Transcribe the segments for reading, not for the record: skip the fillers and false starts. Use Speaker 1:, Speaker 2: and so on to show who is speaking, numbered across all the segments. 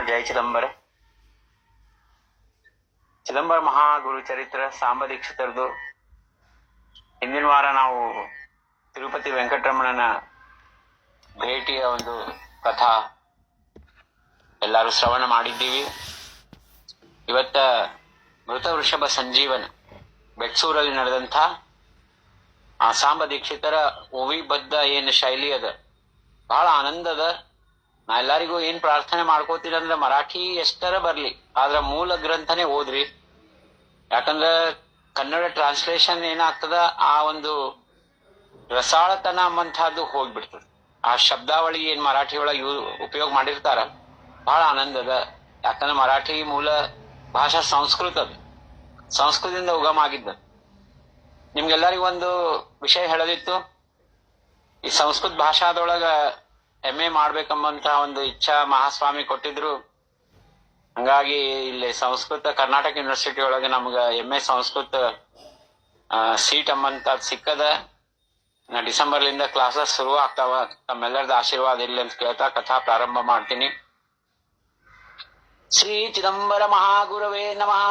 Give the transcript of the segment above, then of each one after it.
Speaker 1: ಜಯ ಚಿದಂಬರ. ಚಿದಂಬರ ಮಹಾಗುರು ಚರಿತ್ರ ಸಾಂಬ ದೀಕ್ಷಿತರದು ಹಿಂದಿನ ವಾರ ನಾವು ತಿರುಪತಿ ವೆಂಕಟರಮಣನ ಭೇಟಿಯ ಒಂದು ಕಥಾ ಎಲ್ಲರೂ ಶ್ರವಣ ಮಾಡಿದ್ದೀವಿ. ಇವತ್ತ ಮೃತ ವೃಷಭ ಸಂಜೀವನ ಬೆಟ್ಸೂರಲ್ಲಿ ನಡೆದಂಥ ಆ ಸಾಂಬ ದೀಕ್ಷಿತರ ಓವಿಬದ್ಧ ಏನ್ ಶೈಲಿ ಅದ, ಬಹಳ ಆನಂದದ. ನಾ ಎಲ್ಲರಿಗೂ ಏನ್ ಪ್ರಾರ್ಥನೆ ಮಾಡ್ಕೋತೀನಿ ಅಂದ್ರೆ ಮರಾಠಿ ಎಷ್ಟರ ಬರ್ಲಿ, ಆದ್ರ ಮೂಲ ಗ್ರಂಥನೇ ಓದ್ರಿ. ಯಾಕಂದ್ರ ಕನ್ನಡ ಟ್ರಾನ್ಸ್ಲೇಷನ್ ಏನಾಗ್ತದ, ಆ ಒಂದು ರಸಾಳತನ ಅಂಬಂತಹದ್ದು ಹೋಗ್ಬಿಡ್ತದ. ಆ ಶಬ್ದಾವಳಿ ಏನ್ ಮರಾಠಿ ಒಳಗೆ ಉಪಯೋಗ ಮಾಡಿರ್ತಾರ ಬಹಳ ಆನಂದದ. ಯಾಕಂದ್ರೆ ಮರಾಠಿ ಮೂಲ ಭಾಷಾ ಸಂಸ್ಕೃತ ಅದು, ಸಂಸ್ಕೃತದಿಂದ ಉಗಮ ಆಗಿದ್ದ. ನಿಮ್ಗೆಲ್ಲರಿಗೂ ಒಂದು ವಿಷಯ ಹೇಳದಿತ್ತು. ಈ ಸಂಸ್ಕೃತ ಭಾಷಾದೊಳಗ MA ಮಾಡ್ಬೇಕಂಬಂತ ಒಂದು ಇಚ್ಛಾ ಮಹಾಸ್ವಾಮಿ ಕೊಟ್ಟಿದ್ರು. ಹಂಗಾಗಿ ಇಲ್ಲಿ ಸಂಸ್ಕೃತ ಕರ್ನಾಟಕ ಯೂನಿವರ್ಸಿಟಿ ಒಳಗೆ ನಮ್ಗ MA ಸಂಸ್ಕೃತ ಸೀಟ್ ಅಂಬಂತ ಸಿಕ್ಕದ. ಡಿಸೆಂಬರ್ಲಿಂದ ಕ್ಲಾಸಸ್ ಶುರು ಆಗ್ತಾವ. ತಮ್ಮೆಲ್ಲರದ ಆಶೀರ್ವಾದ ಇರ್ಲಿ ಅಂತ ಕೇಳ್ತಾ ಕಥಾ ಪ್ರಾರಂಭ ಮಾಡ್ತೀನಿ. ಶ್ರೀ ಚಿದಂಬರ ಮಹಾಗುರವೇ ನಮಃ.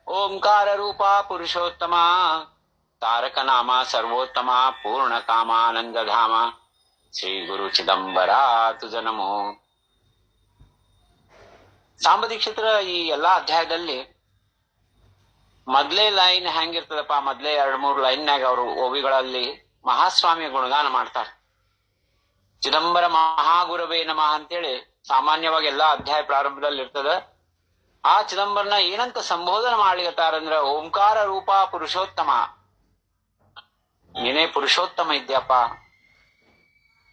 Speaker 1: ಓಂಕಾರ ರೂಪ ಪುರುಷೋತ್ತಮ, ತಾರಕ ನಾಮ ಸರ್ವೋತ್ತಮ, ಪೂರ್ಣ ಕಾಮಾನಂದ ಧಾಮ, ಶ್ರೀ ಗುರು ಚಿದಂಬರ ತುಜ ನಮೋ. ಸಾಂಬ ದೀಕ್ಷಿತರ ಈ ಎಲ್ಲಾ ಅಧ್ಯಾಯದಲ್ಲಿ ಮೊದ್ಲೇ ಲೈನ್ ಹೆಂಗಿರ್ತದಪ್ಪ, ಮೊದ್ಲೇ 2-3 ಲೈನ್ನಾಗ ಅವರು ಓವಿಗಳಲ್ಲಿ ಮಹಾಸ್ವಾಮಿಯ ಗುಣಗಾನ ಮಾಡ್ತಾರೆ. ಚಿದಂಬರ ಮಹಾಗುರವೇ ನಮಃ ಅಂತೇಳಿ ಸಾಮಾನ್ಯವಾಗಿ ಎಲ್ಲಾ ಅಧ್ಯಾಯ ಪ್ರಾರಂಭದಲ್ಲಿ ಇರ್ತದ. ಆ ಚಿದಂಬರನ ಏನಂತ ಸಂಬೋಧನೆ ಮಾಡ್ಲಿಕತ್ತಾರಂದ್ರ, ಓಂಕಾರ ರೂಪ ಪುರುಷೋತ್ತಮ, ನೀನೇ ಪುರುಷೋತ್ತಮ ಇದ್ಯಪ್ಪ.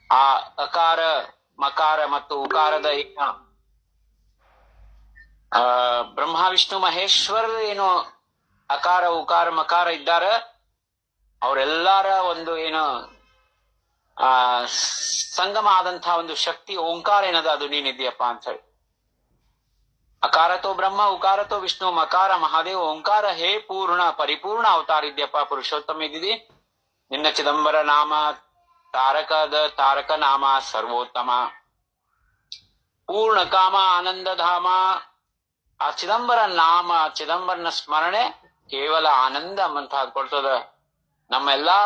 Speaker 1: ಆ ಅಕಾರ ಮಕಾರ ಮತ್ತು ಉಕಾರದ ಏನು ಬ್ರಹ್ಮ ವಿಷ್ಣು ಮಹೇಶ್ವರ ಏನು ಅಕಾರ ಉಕಾರ ಮಕಾರ ಇದ್ದಾರ, ಅವರೆಲ್ಲಾರ ಒಂದು ಏನು ಸಂಗಮ ಆದಂತಹ ಒಂದು ಶಕ್ತಿ ಓಂಕಾರ ಏನದ, ಅದು ನೀನಿದ್ಯಪ್ಪ ಅಂತ ಹೇಳಿ. ಅಕಾರತೋ ಬ್ರಹ್ಮ, ಉಕಾರತೋ ವಿಷ್ಣು, ಮಕಾರ ಮಹಾದೇವ್, ಓಂಕಾರ ಹೇ ಪೂರ್ಣ ಪರಿಪೂರ್ಣ ಅವತಾರ ಇದ್ಯಪ್ಪ, ಪುರುಷೋತ್ತಮ ಇದ್ದಿದಿ. ನಿನ್ನ ಚಿದಂಬರ ನಾಮ ತಾರಕ ನಾಮ ಸರ್ವೋತ್ತಮ, ಪೂರ್ಣ ಕಾಮ ಆನಂದ ಧಾಮ. ಆ ಚಿದಂಬರ ನಾಮ, ಚಿದಂಬರನ ಸ್ಮರಣೆ ಕೇವಲ ಆನಂದ ಅಂಬಂತಹ ಕೊಡ್ತದ. ನಮ್ಮ ಎಲ್ಲಾ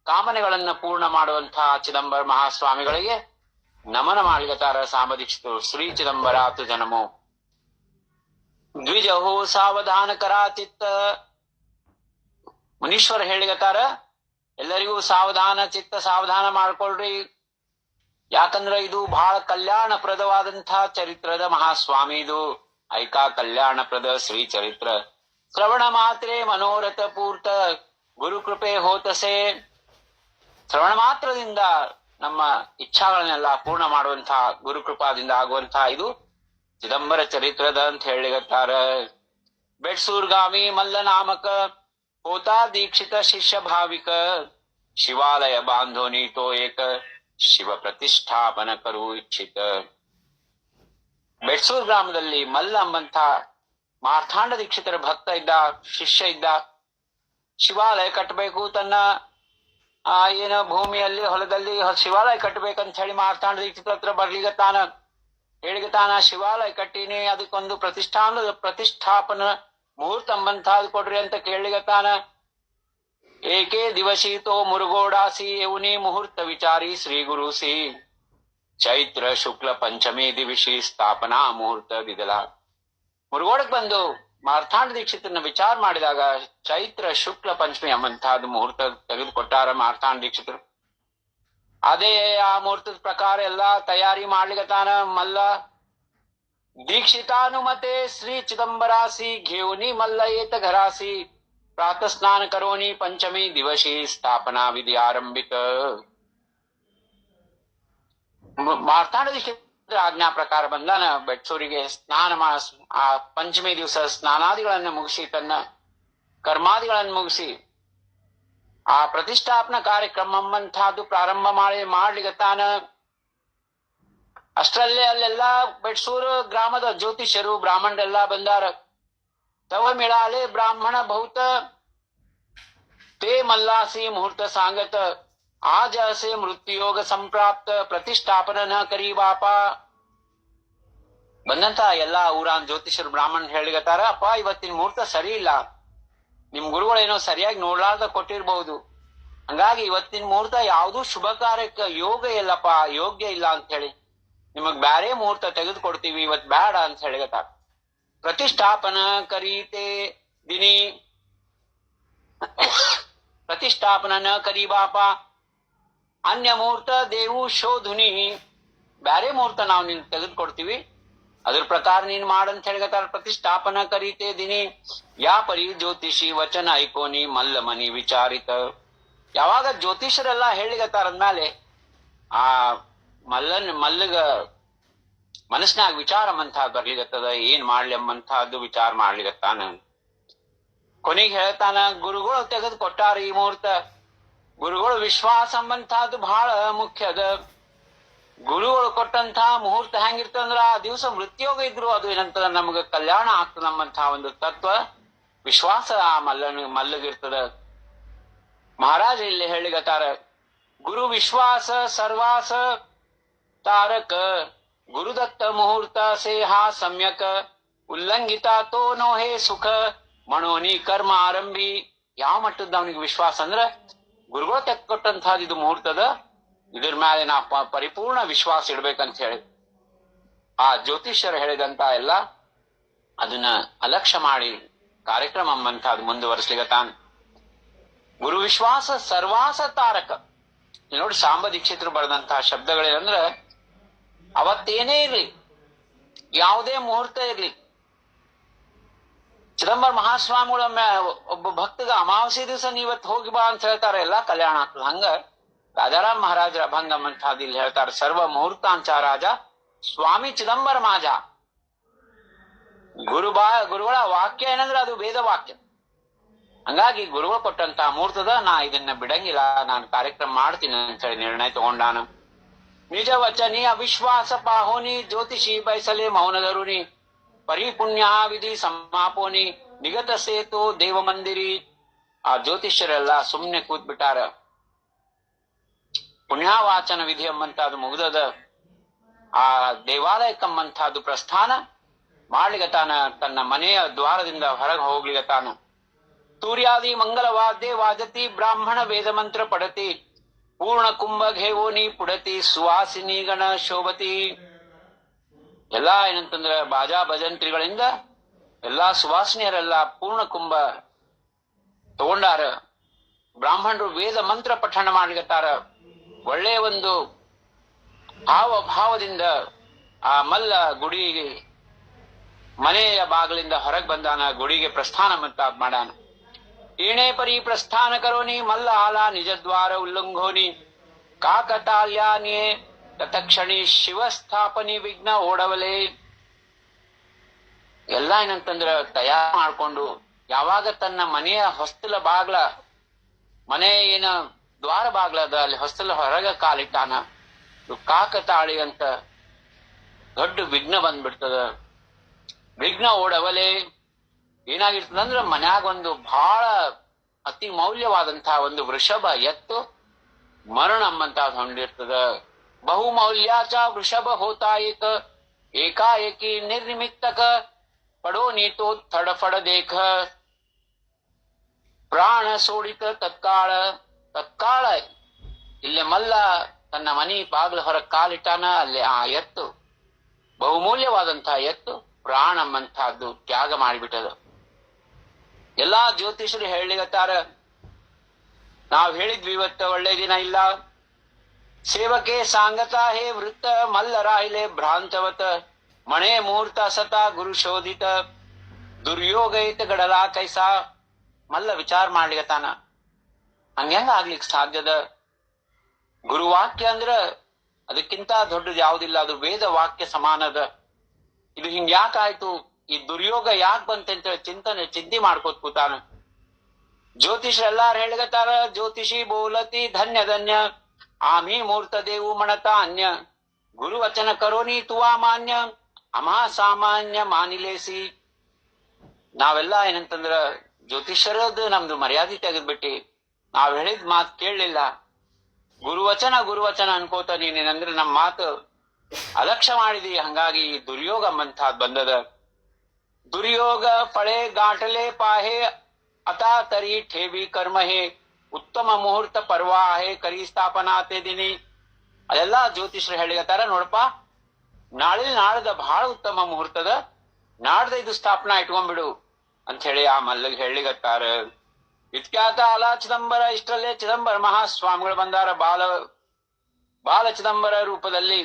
Speaker 1: ಕಾಮನೆಗಳನ್ನ ಪೂರ್ಣ ಮಾಡುವಂತಹ ಚಿದಂಬರ ಮಹಾಸ್ವಾಮಿಗಳಿಗೆ ನಮನ ಮಾಡ್ಲಿಕತ್ತಾರ ಸಾಂಬ ದೀಕ್ಷಿತರು. ಶ್ರೀ ಚಿದಂಬರ ತುಜ ನಮೋ. ದ್ವಿಜಹೋ ಸಾವಧಾನ ಕರಾಚಿತ್ತ, ಮುನೀಶ್ವರ ಹೇಳಿಗತ್ತಾರ ಎಲ್ಲರಿಗೂ ಸಾವಧಾನ ಚಿತ್ತ, ಸಾವಧಾನ ಮಾಡ್ಕೊಳ್ರಿ. ಯಾಕಂದ್ರ ಇದು ಬಹಳ ಕಲ್ಯಾಣಪ್ರದವಾದಂತಹ ಚರಿತ್ರದ ಮಹಾಸ್ವಾಮಿ. ಇದು ಐಕಾ ಕಲ್ಯಾಣಪ್ರದ ಶ್ರೀ ಚರಿತ್ರ. ಶ್ರವಣ ಮಾತ್ರೆ ಮನೋರಥ ಪೂರ್ತ, ಗುರು ಕೃಪೆ ಹೋತಸೆ. ಶ್ರವಣ ಮಾತ್ರದಿಂದ ನಮ್ಮ ಇಚ್ಛಾಗಳನ್ನೆಲ್ಲ ಪೂರ್ಣ ಮಾಡುವಂತಹ ಗುರುಕೃಪಾದಿಂದ ಆಗುವಂತಹ ಇದು ಚಿದಂಬರ ಚರಿತ್ರದ ಅಂತ ಹೇಳಿಗತ್ತಾರ. ಬೆಟ್ಸೂರ್ಗಾಮಿ ಮಲ್ಲ ನಾಮಕ, ಹೋತಾ ದೀಕ್ಷಿತ ಶಿಷ್ಯ ಭಾವಿಕ, ಶಿವಾಲಯ ಬಾಂಧೋ ನೀತೋ ಏಕ, ಶಿವ ಪ್ರತಿಷ್ಠಾಪನ ಕರು ಇಚ್ಛಿತ. ಬೆಟ್ಸೂರ್ ಗ್ರಾಮದಲ್ಲಿ ಮಲ್ಲ ಎಂಬಂತ ಮಾರ್ಥಾಂಡ ದೀಕ್ಷಿತರ ಭಕ್ತ ಇದ್ದ, ಶಿಷ್ಯ ಇದ್ದ. ಶಿವಾಲಯ ಕಟ್ಟಬೇಕು, ತನ್ನ ಏನು ಭೂಮಿಯಲ್ಲಿ ಹೊಲದಲ್ಲಿ ಶಿವಾಲಯ ಕಟ್ಟಬೇಕಂತ ಹೇಳಿ ಮಾರ್ಥಾಂಡ ದೀಕ್ಷಿತರ ಹತ್ರ ಬರ್ಲಿಗತ್ತಾನ. ಹೇಳಿಗತಾನ ಶಿವಾಲಯ ಕಟ್ಟೀನಿ, ಅದಕ್ಕೊಂದು ಪ್ರತಿಷ್ಠಾಪನ ಮುಹೂರ್ತ ಅಂಬಂತಾದ್ ಕೊಡ್ರಿ ಅಂತ ಕೇಳಿಗತಾನ. ಏಕೆ ದಿವಸೀತೋ ಮುರುಗೋಡಾಸಿ, ಎವುನಿ ಮುಹೂರ್ತ ವಿಚಾರಿ ಶ್ರೀ ಗುರುಸಿ, ಚೈತ್ರ ಶುಕ್ಲ ಪಂಚಮಿ ದಿವಿಷಿ ಸ್ಥಾಪನಾ ಮುಹೂರ್ತ ದಿದಲ. ಮುರುಗೋಡಕ್ ಬಂದು ಮಾರ್ಥಾಂಡ ದೀಕ್ಷಿತನ ವಿಚಾರ ಮಾಡಿದಾಗ ಚೈತ್ರ ಶುಕ್ಲ ಪಂಚಮಿ ಎಂಬಂತಹದ್ದು ಮುಹೂರ್ತ ತೆಗೆದುಕೊಟ್ಟಾರ ಮಾರ್ಥಾಂಡ ದೀಕ್ಷಿತರು. ಅದೇ ಆ ಮುಹೂರ್ತದ ಪ್ರಕಾರ ಎಲ್ಲಾ ತಯಾರಿ ಮಾಡ್ಲಿಗತಾನ ಮಲ್ಲ. ದೀಕ್ಷಿತಾನುಮತೆ ಶ್ರೀ ಚಿದಂಬರಾಸಿ, ಘೇವುನಿ ಮಲ್ಲ ಏತ ಘರಾಸಿ, ಪ್ರಾತಃ ಸ್ನಾನ ಕರೋನಿ ಪಂಚಮಿ ದಿವಸಿ ಸ್ಥಾಪನಾ ವಿಧಿ ಆರಂಭಿತ. ಮಾರ್ಥಾಂಡ ದೀಕ್ಷಿತರ ಆಜ್ಞಾ ಪ್ರಕಾರ ಬಂದಾನ ಬೆಟ್ಸೂರಿಗೆ. ಆ ಪಂಚಮಿ ದಿವಸ ಸ್ನಾನಾದಿಗಳನ್ನ ಮುಗಿಸಿ, ತನ್ನ ಕರ್ಮಾದಿಗಳನ್ನು ಮುಗಿಸಿ ಆ ಪ್ರತಿಷ್ಠಾಪನಾ ಕಾರ್ಯಕ್ರಮ ಅಂಬಂತಹದ್ದು ಪ್ರಾರಂಭ ಮಾಡ್ಲಿಗತ್ತಾನ. ಅಷ್ಟರಲ್ಲೇ ಅಲ್ಲೆಲ್ಲಾ ಬೆಟ್ಸೂರು ಗ್ರಾಮದ ಜ್ಯೋತಿಷ್ಯರು ಬ್ರಾಹ್ಮಣರೆಲ್ಲಾ ಬಂದಾರ. ತವ ಮಿಳಾಲೆ ಬ್ರಾಹ್ಮಣ ಬಹುತ, ತೇ ಮಲ್ಲಾಸಿ ಮುಹೂರ್ತ ಸಾಂಗತ, आज असे मृत्युयोग संप्राप्त प्रतिष्ठापन न करी बापा. ಬಂದಂತ ಎಲ್ಲಾ ಊರಾನ್ ಜ್ಯೋತಿಷರು ಬ್ರಾಹ್ಮಣ ಹೇಳಿಗತ್ತಾರ, ಅಪ್ಪ ಇವತ್ತಿನ ಮುಹೂರ್ತ ಸರಿ ಇಲ್ಲ, ನಿಮ್ ಗುರುಗಳೇನೋ ಸರಿಯಾಗಿ ನೋಡ್ಲಾರ್ದ ಕೊಟ್ಟಿರ್ಬಹುದು, ಹಂಗಾಗಿ ಇವತ್ತಿನ ಮುಹೂರ್ತ ಯಾವ್ದು ಶುಭ ಕಾರ್ಯಕ್ಕೆ ಯೋಗ ಇಲ್ಲಪ್ಪ, ಯೋಗ್ಯ ಇಲ್ಲ ಅಂತ ಹೇಳಿ ನಿಮಗ್ ಬ್ಯಾರೆ ಮುಹೂರ್ತ ತೆಗೆದು ಕೊಡ್ತೀವಿ, ಇವತ್ ಬೇಡ ಅಂತ ಹೇಳಿಗತ್ತಾರ. ಪ್ರತಿಷ್ಠಾಪನ ಕರೀತೆ ದಿನಿ ಪ್ರತಿಷ್ಠಾಪನ ನ ಕರಿ ಬಾಪ, ಅನ್ಯ ಮುಹೂರ್ತ ದೇವು ಶೋಧುನಿ, ಬ್ಯಾರೆ ಮುಹೂರ್ತ ನಾವು ನಿನ್ ತೆಗೆದು ಕೊಡ್ತೀವಿ, ಅದ್ರ ಪ್ರಕಾರ ನೀನ್ ಮಾಡಂತ ಹೇಳಿಗತ್ತಾರ. ಪ್ರತಿಷ್ಠಾಪನ ಕರೀತೆ ದಿನಿ ಯಾ ಪರಿ ಜ್ಯೋತಿಷಿ ವಚನ ಐಕೋನಿ ಮಲ್ಲ ಮನಿ ವಿಚಾರಿತ. ಯಾವಾಗ ಜ್ಯೋತಿಷರೆಲ್ಲಾ ಹೇಳಿಗತ್ತಾರ ಅಂದ್ಮೇಲೆ ಆ ಮಲ್ಲಗ ಮನಸ್ನಾಗ ವಿಚಾರ ಮಂತಾದ್ ಬರ್ಲಿಗತ್ತದ, ಏನ್ ಮಾಡ್ಲಿ ಎಂಬಂತಹದ್ದು ವಿಚಾರ ಮಾಡ್ಲಿಗತ್ತಾನ. ಕೊನೆಗೆ ಹೇಳ್ತಾನ, ಗುರುಗಳು ತೆಗೆದು ಕೊಟ್ಟಾರ ಈ ಮುಹೂರ್ತ, ಗುರುಗಳು ವಿಶ್ವಾಸ ಎಂಬಂತಹದ್ದು ಬಹಳ ಮುಖ್ಯ ಅದ. ಗುರುಗಳು ಕೊಟ್ಟಂತ ಮುಹೂರ್ತ ಹೆಂಗಿರ್ತಂದ್ರ ಆ ದಿವಸ ಮೃತ್ಯೋಗ ಇದ್ರು ಅದು ಏನಂತದ ನಮಗ ಕಲ್ಯಾಣ ಆಗ್ತದ ನಮ್ಮಂತಹ ಒಂದು ತತ್ವ ವಿಶ್ವಾಸ ಆ ಮಲ್ಲಗಿರ್ತದ. ಮಹಾರಾಜ ಇಲ್ಲಿ ಹೇಳಿಗತ್ತಾರ, ಗುರು ವಿಶ್ವಾಸ ಸರ್ವಾಸ ತಾರಕ, ಗುರುದತ್ತ ಮುಹೂರ್ತ ಸೇಹಾ ಸಮ್ಯಕ, ಉಲ್ಲಂಘಿತ ತೋ ನೋಹೇ ಸುಖ, ಮಣೋನಿ ಕರ್ಮ ಆರಂಭಿ. ಯಾವ ಮಟ್ಟದ ಅವನಿಗೆ ವಿಶ್ವಾಸ ಅಂದ್ರ ಗುರುಗಳು ತೆಕ್ಕೊಟ್ಟಂತಹದ್ದು ಇದು ಮುಹೂರ್ತದ, ಇದ್ರ ಮೇಲೆ ನಾ ಪರಿಪೂರ್ಣ ವಿಶ್ವಾಸ ಇಡ್ಬೇಕಂತ ಹೇಳಿ ಆ ಜ್ಯೋತಿಷ್ಯರು ಹೇಳಿದಂತ ಎಲ್ಲ ಅದನ್ನ ಅಲಕ್ಷ್ಯ ಮಾಡಿ ಕಾರ್ಯಕ್ರಮ ಅಂಬಂತಹದ್ದು ಮುಂದುವರಿಸ್ಲಿಗತಾನ. ಗುರು ವಿಶ್ವಾಸ ಸರ್ವಾಸ ತಾರಕ. ನೋಡಿ ಸಾಂಬ ದೀಕ್ಷಿತರು ಬರೆದಂತಹ ಶಬ್ದಗಳೇನಂದ್ರ, ಅವತ್ತೇನೇ ಇರ್ಲಿ, ಯಾವುದೇ ಮುಹೂರ್ತ ಇರ್ಲಿ, ಚಿದಂಬರ ಮಹಾಸ್ವಾಮಿಗಳ ಒಬ್ಬ ಭಕ್ತಗ ಅಮಾವಾಸ್ಯ ದಿವಸ ನೀವತ್ ಹೋಗಿ ಬಾ ಅಂತ ಹೇಳ್ತಾರೆ, ಎಲ್ಲಾ ಕಲ್ಯಾಣ ಆಗ್ತದ. ಹಂಗ ರಾಜಾರಾಮ್ ಮಹಾರಾಜರ ಅಭಂಗ ಅಂತ ಇಲ್ಲಿ ಹೇಳ್ತಾರೆ, ಸರ್ವ ಮುಹೂರ್ತಾಂಚ ರಾಜ ಸ್ವಾಮಿ ಚಿದಂಬರ ಮಾಜ. ಗುರುಗಳ ವಾಕ್ಯ ಏನಂದ್ರೆ ಅದು ವೇದ ವಾಕ್ಯ. ಹಂಗಾಗಿ ಗುರುಗಳು ಕೊಟ್ಟಂತ ಮುಹೂರ್ತದ ನಾ ಇದನ್ನ ಬಿಡಂಗಿಲ್ಲ, ನಾನು ಕಾರ್ಯಕ್ರಮ ಮಾಡ್ತೀನಿ ಅಂತ ಹೇಳಿ ನಿರ್ಣಯ ತಗೊಂಡಾನ. ನಿಜ ವಚನಿ ಅವಿಶ್ವಾಸ ಪಾಹೋನಿ, ಜ್ಯೋತಿಷಿ ಬಯಸಲೆ ಮೌನಧರುನಿ, ಪರಿಪುಣ್ಯ ವಿಧಿ ಸಮಾಪೋನಿ, ನಿಗತ ಸೇತು ದೇವ ಮಂದಿರಿ. ಆ ಜ್ಯೋತಿಷ್ಯರೆಲ್ಲ ಸುಮ್ನೆ ಕೂತ್ ಬಿಟ್ಟಾರ. ಪುಣ್ಯವಾಚನ ವಿಧಿ ಎಂಬಂತಹದ್ದು ಮುಗ್ದದ. ಆ ದೇವಾಲಯಕ್ಕಂಬಂತಹದ್ದು ಪ್ರಸ್ಥಾನ ಮಾಡ್ಲಿಗತಾನ, ತನ್ನ ಮನೆಯ ದ್ವಾರದಿಂದ ಹೊರಗೆ ಹೋಗ್ಲಿಗತಾನ. ತೂರ್ಯಾದಿ ಮಂಗಲ ವಾದ್ಯ ವಾಜತಿ, ಬ್ರಾಹ್ಮಣ ವೇದ ಮಂತ್ರ ಪಡತಿ, ಪೂರ್ಣ ಕುಂಭ ಘೇವೋನಿ ಪುಡತಿ, ಸುವಾಸಿನಿ ಗಣ ಶೋಭತಿ. ಎಲ್ಲಾ ಏನಂತಂದ್ರ ಬಾಜಾ ಭಜಂತ್ರಿಗಳಿಂದ ಎಲ್ಲಾ ಸುವಾಸನೆಯರೆಲ್ಲ ಪೂರ್ಣ ಕುಂಭ ತಗೊಂಡಾರ. ಬ್ರಾಹ್ಮಣರು ವೇದ ಮಂತ್ರ ಪಠಣ ಮಾಡ್ಲಿಕತ್ತಾರ. ಒಳ್ಳೆಯ ಒಂದು ಭಾವದಿಂದ ಆ ಮಲ್ಲ ಗುಡಿ ಮನೆಯ ಬಾಗಿಲಿಂದ ಹೊರಗೆ ಬಂದಾನ, ಗುಡಿಗೆ ಪ್ರಸ್ಥಾನ ಮಾಡಾನ. ಏಣೇ ಪರಿ ಪ್ರಸ್ಥಾನ ಕರೋನಿ, ಮಲ್ಲ ಆಲ ನಿಜದ್ವಾರ ಉಲ್ಲಂಘೋನಿ, ಕಾಕತಾಲ್ಯಾನಿಯೇ ತತ್ಕ್ಷಣಿ ಶಿವ ಸ್ಥಾಪನಿ ವಿಘ್ನ ಓಡವಲೆ. ಎಲ್ಲ ಏನಂತಂದ್ರ ತಯಾರು ಮಾಡ್ಕೊಂಡು ಯಾವಾಗ ತನ್ನ ಮನೆಯ ಹೊಸ್ತಲ ಬಾಗ್ಲ, ಮನೆ ಏನ ದ್ವಾರ ಬಾಗ್ಲದ ಅಲ್ಲಿ ಹೊಸ್ತಲ ಹೊರಗ ಕಾಲಿಟ್ಟಾನ, ಕಾಕತಾಳಿ ಅಂತ ದೊಡ್ಡ ವಿಘ್ನ ಬಂದ್ಬಿಡ್ತದ. ವಿಘ್ನ ಓಡವಲೆ ಏನಾಗಿರ್ತದಂದ್ರ ಮನ್ಯಾಗ ಒಂದು ಬಹಳ ಅತಿ ಮೌಲ್ಯವಾದಂತಹ ಒಂದು ವೃಷಭ ಎತ್ತು ಮರಣ ಎಂಬಂತ ಹೊಂದಿರ್ತದ. ಬಹುಮೌಲ್ಯಾಚ ವೃಷಭ ಹೋತಾ ಏಕಾಏಕಿ ನಿರ್ನಿಮಿತ್ತಕ, ಪಡೋ ನೀತೋ ಥಡಫಡ ದೇಖ, ಪ್ರಾಣ ಸೋಡಿತ ತತ್ಕಾಳ. ಇಲ್ಲಿ ಮಲ್ಲ ತನ್ನ ಮನಿ ಬಾಗಿಲ ಹೊರಗೆ ಕಾಲಿಟ್ಟಾನ, ಅಲ್ಲಿ ಆ ಎತ್ತು ಬಹುಮೂಲ್ಯವಾದಂತಹ ಎತ್ತು ಪ್ರಾಣ ಎಂಬಂತಹದ್ದು ತ್ಯಾಗ ಮಾಡಿಬಿಟ್ಟದ. ಎಲ್ಲಾ ಜ್ಯೋತಿಷರು ಹೇಳಿಗತ್ತಾರ, ನಾವ್ ಹೇಳಿದ್ವಿ ಇವತ್ತ ಒಳ್ಳೆ ದಿನ ಇಲ್ಲ, ಸೇವಕೆ ಸಾಂಗತಾ ಹೇ ವೃತ್ತ ಮಲ್ಲ ರಾಯಿಲೆ ಭ್ರಾಂತವತ, ಮಣೆ ಮುಹೂರ್ತ ಸತ ಗುರು ಶೋಧಿತ, ದುರ್ಯೋಗೈತ ಗಡಲ ಕೈಸಾ. ಮಲ್ಲ ವಿಚಾರ ಮಾಡ್ಲಿಗತಾನ, ಹಂಗೆಂಗ ಆಗ್ಲಿಕ್ಕೆ ಸಾಧ್ಯದ? ಗುರುವಾಕ್ಯ ಅಂದ್ರ ಅದಕ್ಕಿಂತ ದೊಡ್ಡದು ಯಾವ್ದಿಲ್ಲ, ಅದು ವೇದ ವಾಕ್ಯ ಸಮಾನದ. ಇದು ಹಿಂಗ ಯಾಕಾಯ್ತು, ಈ ದುರ್ಯೋಗ ಯಾಕೆ ಬಂತಂತ ಚಿಂತೆ ಮಾಡ್ಕೋತ ಕೂತಾನ. ಜ್ಯೋತಿಷರೆಲ್ಲಾರು ಹೇಳಿಗತ್ತಾರ, ಜ್ಯೋತಿಷಿ ಬೋಲತಿ ಧನ್ಯ ಧನ್ಯ, ಆಮಿ ಮೂರ್ತ ದೇವು ಮಣತ ಅನ್ಯ, ಗುರು ವಚನ ಕರೋನಿ ತುವಾ ಮಾನ್ಯ, ಅಮಾ ಸಾಮಾನ್ಯ ಮಾನಿಲೇಸಿ. ನಾವೆಲ್ಲಾ ಏನಂತಂದ್ರ ಜ್ಯೋತಿಷರದ್ದು ನಮ್ದು ಮರ್ಯಾದೆ ತೆಗೆದ್ಬಿಟ್ಟಿ, ನಾವ್ ಹೇಳಿದ್ ಮಾತು ಕೇಳಲಿಲ್ಲ, ಗುರುವಚನ ಅನ್ಕೋತ ನೀನೇನಂದ್ರೆ ನಮ್ಮ ಮಾತು ಅಲಕ್ಷ್ಯ ಮಾಡಿದಿ, ಹಂಗಾಗಿ ದುರ್ಯೋಗ ಎಂಬಂತಹದ್ ಬಂದದ. ದುರ್ಯೋಗ ಫಳೆ ಗಾಂಟಲೆ ಪಾಹೆ ಅತಾ ತರಿ ಠೇವಿ ಕರ್ಮ ಹೇ, ಉತ್ತಮ ಮುಹೂರ್ತ ಪರ್ವ ಹೇ ಕರಿ ಸ್ಥಾಪನಾತೆ ದಿನಿ. ಅದೆಲ್ಲ ಜ್ಯೋತಿಷ್ಯರು ಹೇಳಿಗತ್ತಾರ, ನೋಡಪ್ಪ ನಾಳ್ದ ಬಹಳ ಉತ್ತಮ ಮುಹೂರ್ತದ, ನಾಡ್ದ ಇದು ಸ್ಥಾಪನಾ ಇಟ್ಕೊಂಡ್ಬಿಡು ಅಂತ ಹೇಳಿ ಆ ಮಲ್ಲಗೆ ಹೇಳಿಗತ್ತಾರ. ಇತ್ಕ್ಯಾತ ಅಲ ಚಿದಂಬರ, ಇಷ್ಟರಲ್ಲೇ ಚಿದಂಬರ ಮಹಾಸ್ವಾಮಿಗಳು ಬಂದಾರ. ಬಾಲ ಚಿದಂಬರ ರೂಪದಲ್ಲಿ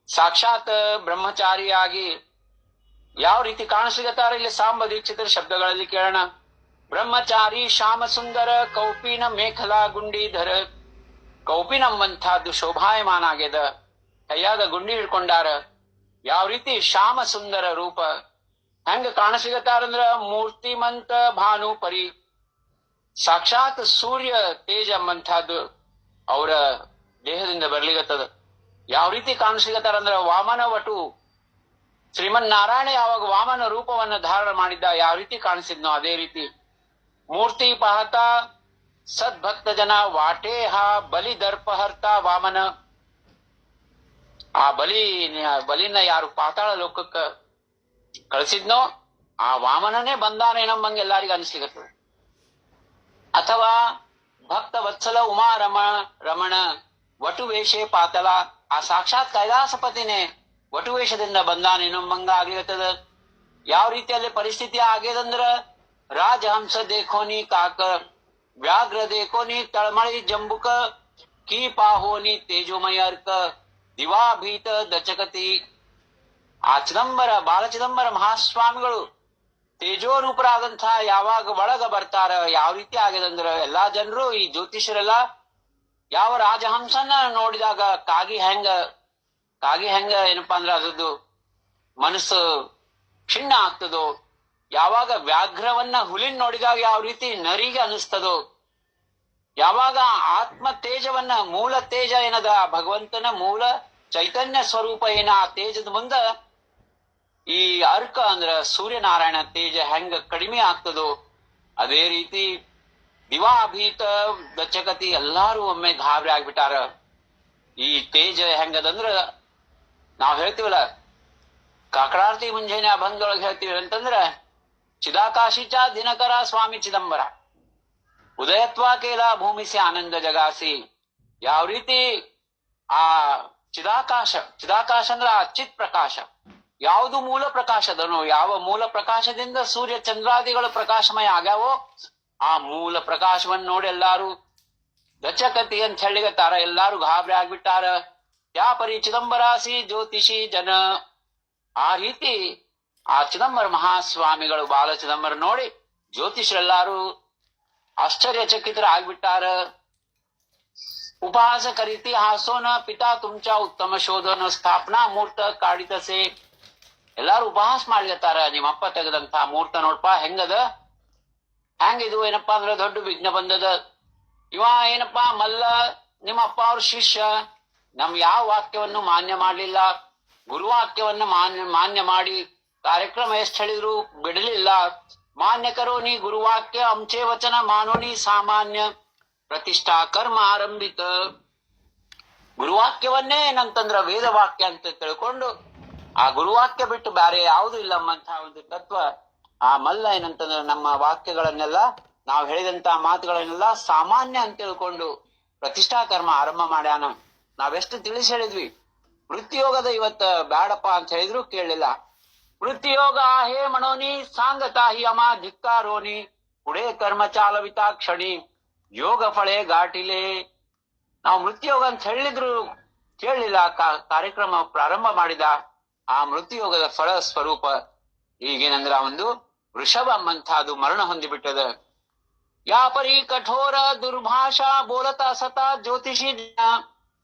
Speaker 1: ಸಾಕ್ಷಾತ್ ಬ್ರಹ್ಮಚಾರಿಯಾಗಿ ಯಾವ ರೀತಿ ಕಾಣಿಸ್ಲಿಗತ್ತಾರ ಇಲ್ಲಿ ಸಾಂಬ ದೀಕ್ಷಿತರ ಶಬ್ದಗಳಲ್ಲಿ ಕೇಳೋಣ. ಬ್ರಹ್ಮಚಾರಿ ಶ್ಯಾಮ ಸುಂದರ ಕೌಪಿನ ಮೇಖಲಾ ಗುಂಡೀಧರ. ಕೌಪಿನ ಎಂಬಂತಹದ್ದು ಶೋಭಾಯಮಾನ ಆಗ್ಯದ, ಕೈಯಾಗ ಗುಂಡಿ ಹಿಡ್ಕೊಂಡಾರ. ಯಾವ ರೀತಿ ಶ್ಯಾಮ ಸುಂದರ ರೂಪ ಹೆಂಗ ಕಾಣಿಸ್ಲಿಗತ್ತಾರಂದ್ರ ಮೂರ್ತಿಮಂತ ಭಾನು ಪರಿ, ಸಾಕ್ಷಾತ್ ಸೂರ್ಯ ತೇಜ ಎಂಬಂತಹದ್ದು ಅವರ ದೇಹದಿಂದ ಬರ್ಲಿಗತ್ತದ. ಯಾವ ರೀತಿ ಕಾಣಿಸ್ಲಿಗತ್ತಾರಂದ್ರ ವಾಮನ ವಟು, ಶ್ರೀಮನ್ನಾರಾಯಣ ಯಾವಾಗ ವಾಮನ ರೂಪವನ್ನು ಧಾರಣ ಮಾಡಿದ್ದ ಯಾವ ರೀತಿ ಕಾಣಿಸಿದ್ನೋ ಅದೇ ರೀತಿ. ಮೂರ್ತಿ ಪಹತಾ ಸದ್ಭಕ್ತ ಜನ ವಾಟೇಹ ಬಲಿ ದರ್ಪಹರ್ತ ವಾಮನ. ಆ ಬಲಿನ ಯಾರು ಪಾತಾಳ ಲೋಕಕ್ಕ ಕಳಿಸಿದ್ನೋ ಆ ವಾಮನನೇ ಬಂದಾನೇನಂಬಂಗೆ ಎಲ್ಲರಿಗೂ ಅನಿಸ್ಲಿಗತ್ತದ. ಅಥವಾ ಭಕ್ತ ವತ್ಸಲ ಉಮಾ ರಮಣ ವಟುವೇಷೆ ಪಾತಳ, ಆ ಸಾಕ್ಷಾತ್ ಕೈಲಾಸಪತಿನೇ ವಟುವೇಷದಿಂದ ಬಂದಾನೇನಂಬಂಗ ಆಗ್ಲಿಗತ್ತದ. ಯಾವ ರೀತಿಯಲ್ಲಿ ಪರಿಸ್ಥಿತಿ ಆಗ್ಯದಂದ್ರ ರಾಜಹಂಸ ದೇಖೋನಿ ಕಾಕ, ವ್ಯಾಘ್ರ ದೇಖೋನಿ ತಳಮಳಿ ಜಂಬುಕ, ಕೀ ಪಾಹೋನಿ ತೇಜೋಮಯ ಅರ್ಕ, ದಿವಾಭೀತ ದಚಕತಿ. ಆ ಚಿದಂಬರ ಬಾಲ ಚಿದಂಬರ ಮಹಾಸ್ವಾಮಿಗಳು ತೇಜೋರೂಪರಾದಂತಹ ಯಾವಾಗ ಒಳಗ ಬರ್ತಾರ ಯಾವ ರೀತಿ ಆಗ್ಯದಂದ್ರ ಎಲ್ಲಾ ಜನರು ಈ ಜ್ಯೋತಿಷರೆಲ್ಲ ಯಾವ ರಾಜಹಂಸನ ನೋಡಿದಾಗ ಕಾಗಿ ಹೆಂಗ ಏನಪ್ಪಾ ಅಂದ್ರ ಅದದ್ದು ಮನಸ್ಸು ಕ್ಷಿಣ್ಣ ಆಗ್ತದೋ, ಯಾವಾಗ ವ್ಯಾಘ್ರವನ್ನ ಹುಲಿನ ನೋಡಿದಾಗ ಯಾವ ರೀತಿ ನರಿಗೆ ಅನಿಸ್ತದೋ, ಯಾವಾಗ ಆತ್ಮ ತೇಜವನ್ನ ಮೂಲ ತೇಜ ಏನದ ಭಗವಂತನ ಮೂಲ ಚೈತನ್ಯ ಸ್ವರೂಪ ಏನ ಆ ತೇಜದ ಮುಂದ ಈ ಅರ್ಕ ಅಂದ್ರ ಸೂರ್ಯನಾರಾಯಣ ತೇಜ ಹೆಂಗ ಕಡಿಮೆ ಆಗ್ತದೋ ಅದೇ ರೀತಿ ದಿವಾಭೀತ ದಚಕತಿ ಎಲ್ಲಾರು ಒಮ್ಮೆ ಗಾಬರಿ ಆಗ್ಬಿಟ್ಟಾರ. ಈ ತೇಜ ಹೆಂಗದಂದ್ರ ನಾವ್ ಹೇಳ್ತೀವಲ್ಲ ಕಾಕಡಾರ್ತಿ ಮುಂಜಾನೆ ಅಭಂಗದೊಳಗೆ ಹೇಳ್ತೀವಿ ಅಂತಂದ್ರ ಚಿದಾಕಾಶಿಚ ದಿನಕರ ಸ್ವಾಮಿ ಚಿದಂಬರ, ಉದಯತ್ವ ಕೇಲ ಭೂಮಿಸಿ ಆನಂದ ಜಗಾಸಿ. ಯಾವ ರೀತಿ ಆ ಚಿದಾಕಾಶ ಅಂದ್ರ ಆ ಚಿತ್ ಪ್ರಕಾಶ, ಯಾವುದು ಮೂಲ ಪ್ರಕಾಶದನೋ, ಯಾವ ಮೂಲ ಪ್ರಕಾಶದಿಂದ ಸೂರ್ಯ ಚಂದ್ರಾದಿಗಳು ಪ್ರಕಾಶಮಯ ಆಗ್ಯಾವೋ ಆ ಮೂಲ ಪ್ರಕಾಶವನ್ನ ನೋಡಿ ಎಲ್ಲಾರು ದಚಕತಿ ಅಂತ ಹೇಳಿಗತ್ತಾರ. ಎಲ್ಲಾರು ಗಾಬರಿ ಆಗ್ಬಿಟ್ಟಾರ. ಯಾ ಪರಿ ಚಿದಂಬರಾಸಿ ಜ್ಯೋತಿಷಿ ಜನ. ಆ ರೀತಿ ಆ ಚಿದಂಬರ ಮಹಾಸ್ವಾಮಿಗಳು ಬಾಲ ಚಿದಂಬರ ನೋಡಿ ಜ್ಯೋತಿಷರೆಲ್ಲಾರು ಆಶ್ಚರ್ಯಚಕಿತರ ಆಗ್ಬಿಟ್ಟಾರ. ಉಪಹಾಸ ಕರೀತಿ ಹಾಸೋನ ಪಿತಾ ತುಮಚ ಉತ್ತಮ ಶೋಧನ ಸ್ಥಾಪನಾ ಮೂರ್ತ ಕಾಡಿತಸೆ. ಎಲ್ಲಾರು ಉಪಹಾಸ ಮಾಡ್ಲತ್ತಾರ. ನಿಮ್ಮಪ್ಪ ತೆಗೆದಂತ ಮೂರ್ತ ನೋಡ್ಪ ಹೆಂಗದ, ಹೆಂಗಿದು ಏನಪ್ಪಾ ಅಂದ್ರ ದೊಡ್ಡ ವಿಘ್ನ ಬಂದದ. ಇವ ಏನಪ್ಪಾ ಮಲ್ಲ ನಿಮ್ಮ ಅಪ್ಪ ಅವ್ರ ಶಿಷ್ಯ, ನಮ್ ಯಾವ ವಾಕ್ಯವನ್ನು ಮಾನ್ಯ ಮಾಡ್ಲಿಲ್ಲ, ಗುರುವಾಕ್ಯವನ್ನ ಮಾನ್ಯ ಮಾಡಿ ಕಾರ್ಯಕ್ರಮ ಎಷ್ಟು ಹೇಳಿದ್ರು ಬಿಡಲಿಲ್ಲ. ಮಾನ್ಯ ಕರೋನಿ ಗುರುವಾಕ್ಯ ಅಂಚೆ ವಚನ ಮಾನೋನಿ ಸಾಮಾನ್ಯ ಪ್ರತಿಷ್ಠಾ ಕರ್ಮ ಆರಂಭಿತ. ಗುರುವಾಕ್ಯವನ್ನೇ ಏನಂತಂದ್ರ ವೇದವಾಕ್ಯ ಅಂತ ತಿಳ್ಕೊಂಡು ಆ ಗುರುವಾಕ್ಯ ಬಿಟ್ಟು ಬೇರೆ ಯಾವುದು ಇಲ್ಲಮ್ಮಂತಹ ಒಂದು ತತ್ವ ಆ ಮಲ್ಲ ಏನಂತಂದ್ರ ನಮ್ಮ ವಾಕ್ಯಗಳನ್ನೆಲ್ಲ ನಾವು ಹೇಳಿದಂತ ಮಾತುಗಳನ್ನೆಲ್ಲ ಸಾಮಾನ್ಯ ಅಂತ ತಿಳ್ಕೊಂಡು ಪ್ರತಿಷ್ಠಾ ಕರ್ಮ ಆರಂಭ ಮಾಡ್ಯಾನ. ನಾವೆಷ್ಟು ತಿಳಿಸಿ ಹೇಳಿದ್ವಿ, ವೃತ್ತಿಯೋಗದ ಇವತ್ತ ಬ್ಯಾಡಪ್ಪ ಅಂತ ಹೇಳಿದ್ರು ಕೇಳಲಿಲ್ಲ. ವೃತ್ತಿಯೋಗ ಹೇ ಮನೋನಿ ಸಾಂಗತಾಹಿ ಅಮ ಧಿಕ್ಕಾರೋನಿ ಪುಡೆ ಕರ್ಮ ಚಾಲವಿತಾ ಕ್ಷಣಿ ಯೋಗ ಫಳೆ ಘಾಟಿಲೆ. ನಾವು ಮೃತ್ಯುಯೋಗ ಅಂತ ಹೇಳಿದ್ರು ಕೇಳಲಿಲ್ಲ, ಕಾರ್ಯಕ್ರಮ ಪ್ರಾರಂಭ ಮಾಡಿದ. ಆ ಮೃತ್ಯುಯೋಗದ ಫಲ ಸ್ವರೂಪ ಈಗೇನಂದ್ರ ಒಂದು ವೃಷಭ ಎಂಬಂತಹದ್ದು ಮರಣ ಹೊಂದಿಬಿಟ್ಟದ. ಯಾ ಪರಿ ಕಠೋರ ದುರ್ಭಾಷಾ ಬೋಲತ ಸತ ಜ್ಯೋತಿಷಿ ಜನ.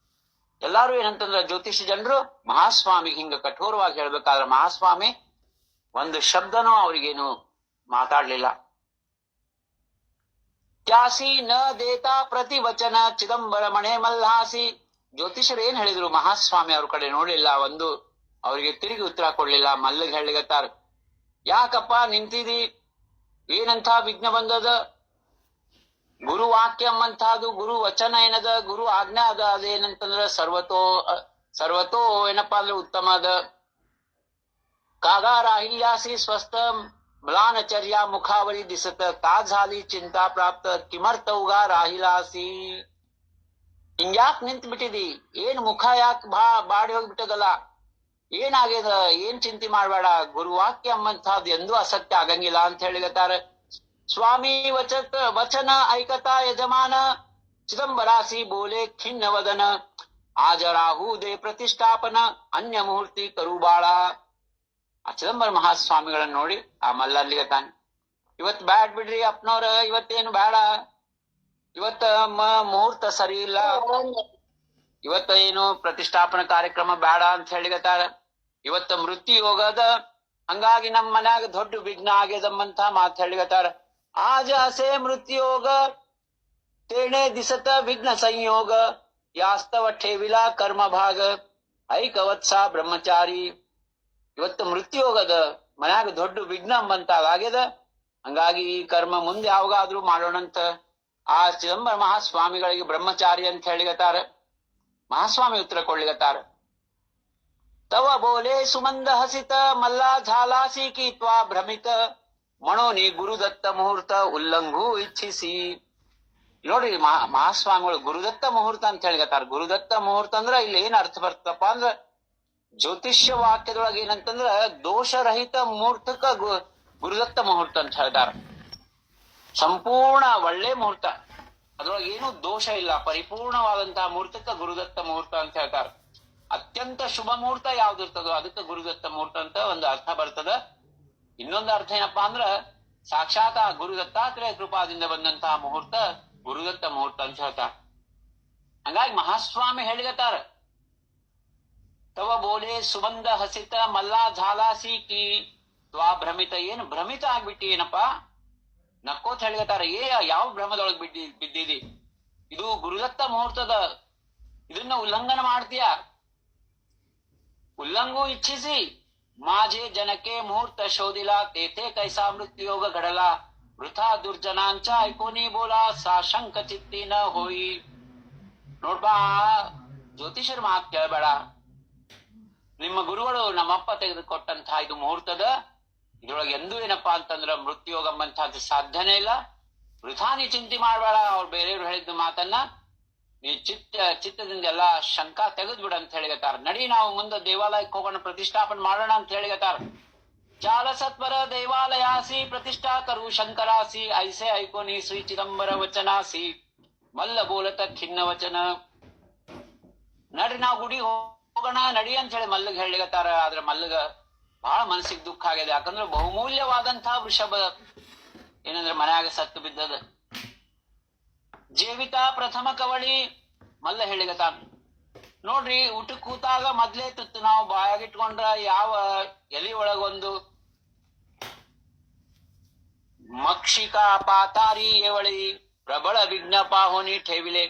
Speaker 1: ಎಲ್ಲಾರು ಏನಂತಂದ್ರ ಜ್ಯೋತಿಷಿ ಜನರು ಮಹಾಸ್ವಾಮಿಗೆ ಹಿಂಗ ಕಠೋರವಾಗಿ ಹೇಳ್ಬೇಕಾದ್ರ ಮಹಾಸ್ವಾಮಿ ಒಂದು ಶಬ್ದನೂ ಅವ್ರಿಗೇನು ಮಾತಾಡ್ಲಿಲ್ಲ. ತ್ಯಾಸಿ ನ ದೇತಾ ಪ್ರತಿವಚನ ಚಿದಂಬರ ಮಣೆ ಮಲ್ಹಾಸಿ. ಜ್ಯೋತಿಷರು ಏನ್ ಹೇಳಿದ್ರು ಮಹಾಸ್ವಾಮಿ ಅವ್ರ ಕಡೆ ನೋಡ್ಲಿಲ್ಲ, ಒಂದು ಅವ್ರಿಗೆ ತಿರುಗಿ ಉತ್ತರ ಕೊಡ್ಲಿಲ್ಲ. ಮಲ್ಲಿಗೆ ಹೇಳಿಗತ್ತಾರ, ಯಾಕಪ್ಪ ನಿಂತಿದಿ, ಏನಂತ ವಿಘ್ನ ಬಂದದ, ಗುರು ವಾಕ್ಯ ಎಂಬಂತಹದ್ದು ಗುರು ವಚನ ಏನದ, ಗುರು ಆಜ್ಞಾ ಅದ. ಅದೇನಂತಂದ್ರ ಸರ್ವತೋ ಏನಪ್ಪಾ ಅಂದ್ರೆ ಉತ್ತಮದ. कागा राहिल्यासी स्वस्त म्लानचर्या मुखावरी दिसत, का झाली चिंता प्राप्त किमर्थ उगा राहिलासी. ಹಿಂಗ್ಯಾಕ್ ನಿಂತ್ ಬಿಟ್ಟಿದಿ, ಏನ್ ಮುಖ ಯಾಕೆ ಬಾಡಿ ಹೋಗ್ಬಿಟ್ಟದಲ್ಲ, ಏನಾಗ್ಯದ, ಏನ್ ಚಿಂತೆ ಮಾಡ್ಬೇಡ, ಗುರುವಾಕ್ಯ ಎಂಬಂತಹದ್ದು ಎಂದೂ ಅಸತ್ಯ ಆಗಂಗಿಲ್ಲ ಅಂತ ಹೇಳಿಗತ್ತಾರೆ. ಸ್ವಾಮಿ ವಚನ ಐಕತಾ ಯಜಮಾನ ಚಿದಂಬರಾಸಿ ಬೋಲೆ ಖಿನ್ನ ವದನ, ಆಜ ರಾಹು ದೇ ಪ್ರತಿಷ್ಠಾಪನ ಅನ್ಯ ಮುಹೂರ್ತಿ ಕರುಬಾಳ. ಆ ಚಿದಂಬರ ಮಹಾಸ್ವಾಮಿಗಳನ್ನ ನೋಡಿ ಆ ಮಲ್ಲ ಅಲ್ಲಿಗತಾನೆ, ಇವತ್ ಬ್ಯಾಡ್ ಬಿಡ್ರಿ ಅಪ್ನವ್ರ, ಇವತ್ತೇನು ಬೇಡ, ಇವತ್ತ ಮುಹೂರ್ತ ಸರಿ ಇಲ್ಲ, ಇವತ್ತ ಏನು ಪ್ರತಿಷ್ಠಾಪನಾ ಕಾರ್ಯಕ್ರಮ ಬೇಡ ಅಂತ ಹೇಳಿಗತಾರ. ಇವತ್ತ ಮೃತ್ಯು ಯೋಗದ, ಹಂಗಾಗಿ ನಮ್ ಮನ್ಯಾಗ ದೊಡ್ಡ ವಿಘ್ನ ಆಗ್ಯದಮ್ಮಂತ ಮಾತು ಹೇಳಿಗತಾರ. ಆಜ ಹಸೆ ಮೃತ್ಯುಯೋಗ ತೇಣೆ ದಿಸತ ವಿಘ್ನ ಸಂಯೋಗ, ಯಾಸ್ತವ ಠೇವಿಲ ಕರ್ಮ ಭಾಗ ಐಕವತ್ಸ ಬ್ರಹ್ಮಚಾರಿ. ಇವತ್ತು ಮೃತ್ಯುಯೋಗದ, ಮನ್ಯಾಗ ದೊಡ್ಡ ವಿಘ್ನ ಆಗ್ಯದ, ಹಂಗಾಗಿ ಈ ಕರ್ಮ ಮುಂದೆ ಯಾವಾಗಾದ್ರೂ ಮಾಡೋಣಂತ ಆ ಚಿದಂಬರ ಮಹಾಸ್ವಾಮಿಗಳಿಗೆ ಬ್ರಹ್ಮಚಾರಿ ಅಂತ ಹೇಳಿಗತಾರ. ಮಹಾಸ್ವಾಮಿ ಉತ್ತರ ಕೊಳ್ಳಿಗತಾರ. ತವ ಬೋಲೆ ಸುಮಂದ ಹಸಿತ ಮಲ್ಲ ಝಾಲಾಸಿ ಕೀತ್ವಾ ಭ್ರಮಿತ, ಮಣೋನಿ ಗುರುದತ್ತ ಮುಹೂರ್ತ ಉಲ್ಲಂಘು ಇಚ್ಛಿಸಿ. ನೋಡ್ರಿ ಮಹಾಸ್ವಾಮಿಗಳು ಗುರುದತ್ತ ಮುಹೂರ್ತ ಅಂತ ಹೇಳಿಗತಾರ. ಗುರುದತ್ತ ಮುಹೂರ್ತ ಅಂದ್ರ ಇಲ್ಲಿ ಏನ್ ಅರ್ಥ ಬರ್ತಪ್ಪ ಅಂದ್ರ, ಜ್ಯೋತಿಷ್ಯ ವಾಕ್ಯದೊಳಗೆ ಏನಂತಂದ್ರ ದೋಷರಹಿತ ಮುಹೂರ್ತಕ್ಕ ಗುರುದತ್ತ ಮುಹೂರ್ತ ಅಂತ ಹೇಳ್ತಾರ. ಸಂಪೂರ್ಣ ಒಳ್ಳೆ ಮುಹೂರ್ತ, ಅದ್ರೊಳಗೆ ಏನು ದೋಷ ಇಲ್ಲ, ಪರಿಪೂರ್ಣವಾದಂತಹ ಮುಹೂರ್ತಕ್ಕ ಗುರುದತ್ತ ಮುಹೂರ್ತ ಅಂತ ಹೇಳ್ತಾರ. ಅತ್ಯಂತ ಶುಭ ಮುಹೂರ್ತ ಯಾವ್ದಿರ್ತದೋ ಅದಕ್ಕೆ ಗುರುದತ್ತ ಮುಹೂರ್ತ ಅಂತ ಒಂದು ಅರ್ಥ ಬರ್ತದ. ಇನ್ನೊಂದು ಅರ್ಥ ಏನಪ್ಪಾ ಅಂದ್ರ, ಸಾಕ್ಷಾತ್ ಆ ಗುರುದತ್ತಾತ್ರೇಯ ಕೃಪಾದಿಂದ ಬಂದಂತಹ ಮುಹೂರ್ತ ಗುರುದತ್ತ ಮುಹೂರ್ತ ಅಂತ ಹೇಳ್ತಾರ. ಹಂಗಾಗಿ ಮಹಾಸ್ವಾಮಿ ಹೇಳಿಗತಾರ, ತವ ಬೋಲೆ ಸುಬಂಧ ಹಸಿತ ಮಲ್ಲಾ ಝಾಲಾಸಿ ಕಿ ತ್ವಾ ಭ್ರಮಿತ. ಏನು ಭ್ರಮಿತ ಆಗ್ಬಿಟ್ಟಿ ಏನಪ್ಪಾ, ನಕ್ಕೋತ್ ಹೇಳಿಗತಾರ. ಯಾವ ಭ್ರಮದೊಳಗ್ ಬಿದ್ದಿದಿ, ಇದು ಗುರುದತ್ತ ಮುಹೂರ್ತದ, ಇದನ್ನ ಉಲ್ಲಂಘನ ಮಾಡ್ತೀಯ. ಉಲ್ಲಂಘು ಇಚ್ಛಿಸಿ ಮಾಜೆ ಜನಕ್ಕೆ ಮುಹೂರ್ತ ಶೋಧಿಲ, ತೇತೆ ಕೈಸಾ ಮೃತ್ಯುಯೋಗ ಘಡಲ, ವೃಥಾ ದುರ್ಜನಾಂಚ ಐಕೋನಿ ಬೋಲಾ ಸಾಶಂಕ ಚಿತ್ತಿ ನ ಹೋಯಿ. ನೋಡ್ಬಾ, ಜ್ಯೋತಿಷರ ಮಾತು ಕೇಳಬೇಡ, ನಿಮ್ಮ ಗುರುಗಳು ನಮ್ಮಪ್ಪ ತೆಗೆದುಕೊಟ್ಟಂತಹ ಇದು ಮುಹೂರ್ತದ, ಇದ್ರೊಳಗೆ ಎಂದೂ ಏನಪ್ಪಾ ಅಂತಂದ್ರ ಮೃತ್ಯುಯೋಗ ಎಂಬಂತಹದ್ದು ಸಾಧ್ಯನೇ ಇಲ್ಲ. ವೃಥಾ ನೀ ಚಿಂತೆ ಮಾಡ್ಬೇಡ, ಅವ್ರು ಬೇರೆಯವ್ರು ಹೇಳಿದ ಮಾತನ್ನ ನೀ ಚಿತ್ತದಿಂದ ಎಲ್ಲಾ ಶಂಕಾ ತೆಗೆದ್ ಬಿಡ ಅಂತ ಹೇಳಿಗತಾರ. ನಡಿ ನಾವು ಮುಂದೆ ದೇವಾಲಯಕ್ಕೆ ಹೋಗೋಣ, ಪ್ರತಿಷ್ಠಾಪನೆ ಮಾಡೋಣ ಅಂತ ಹೇಳಿಗತಾರ. ಚಾಲ ಸತ್ವರ ದೇವಾಲಯಾಸಿ ಪ್ರತಿಷ್ಠಾ ಕರು ಶಂಕರಾಸಿ, ಐಸೆ ಐಕೋನಿ ಶ್ರೀ ಚಿದಂಬರ ವಚನಾಸಿ ಮಲ್ಲ ಬೋಲತ ಖಿನ್ನ ವಚನ. ನಡ್ರಿ ನಾವು ಗುಡಿ ಹೋಗೋಣ ನಡಿ ಅಂತ ಹೇಳಿ ಮಲ್ಲಗ್ ಹೇಳಿಗತಾರ. ಆದ್ರೆ ಮಲ್ಲಗ ಬಹಳ ಮನಸ್ಸಿಗೆ ದುಃಖ ಆಗಿದೆ, ಯಾಕಂದ್ರೆ ಬಹುಮೂಲ್ಯವಾದಂತಹ ವೃಷಭ ಏನಂದ್ರೆ ಮನ್ಯಾಗ ಸತ್ತು ಬಿದ್ದದ. ಜೀವಿತ ಪ್ರಥಮ ಕವಳಿ ಮಲ್ಲ ಹೇಳಿಗತಾನ. ನೋಡ್ರಿ, ಊಟಕ್ಕೆ ಕೂತಾಗ ಮೊದ್ಲೇ ತುತ್ತು ನಾವು ಬಾಯಾಗಿಟ್ಕೊಂಡ್ರ ಯಾವ ಎಲಿ ಒಳಗೊಂದು ಮಕ್ಷಿಕಾ ಪಾತಾರಿ ಏವಳಿ ಪ್ರಬಳ ವಿಘ್ನ ಪಾಹೋನಿ ಠೇವಿಲೆ.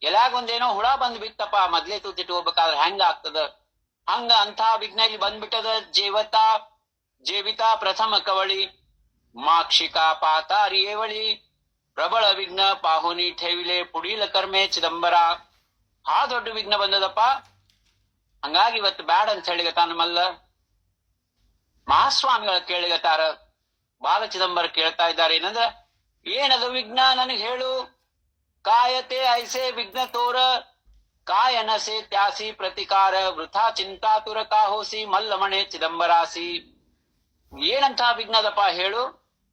Speaker 1: ಎಲ್ಯಾಗೊಂದೇನೋ ಹುಳ ಬಂದ್ ಬಿತ್ತಪ್ಪ, ಮೊದ್ಲೇ ತುತ್ತಿಟ್ಟು ಹೋಗ್ಬೇಕಾದ್ರೆ ಹೆಂಗ ಆಗ್ತದ, ಹಂಗ ಅಂತ ವಿಘ್ನ ಇಲ್ಲಿ ಬಂದ್ಬಿಟ್ಟದ. ಜೀವಿತ ಪ್ರಥಮ ಕವಳಿ ಮಾಕ್ಷಿಕಾ ಪಾತಾರಿ ಏವಳಿ ಪ್ರಬಳ ವಿಘ್ನ ಪಾಹುನಿ ಠೇವಿಲೆ, ಪುಡೀಲ ಕರ್ಮೆ ಚಿದಂಬರ. ಆ ದೊಡ್ಡ ವಿಘ್ನ ಬಂದದಪ್ಪ, ಹಂಗಾಗಿ ಇವತ್ತು ಬ್ಯಾಡ ಅಂತ ಹೇಳಿಗತಾನ ಮಲ್ಲ. ಮಹಾಸ್ವಾಮಿಗಳ ಕೇಳಿಗತಾರ. ಬಾಲ ಚಿದಂಬರ ಕೇಳ್ತಾ ಇದ್ದಾರೆ ಏನಂದ್ರ, ಏನದು ವಿಘ್ನ ನನಗೆ ಹೇಳು. ಕಾಯತೆ ಐಸೆ ವಿಘ್ನ ತೋರ, ಕಾಯನಸೆ ತ್ಯಾಸಿ ಪ್ರತಿಕಾರ, ವೃಥಾ ಚಿಂತಾತುರ ಕಾಹೋಸಿ ಮಲ್ಲಮಣೆ ಚಿದಂಬರಾಸಿ. ಏನಂತ ವಿಘ್ನದಪ್ಪ ಹೇಳು,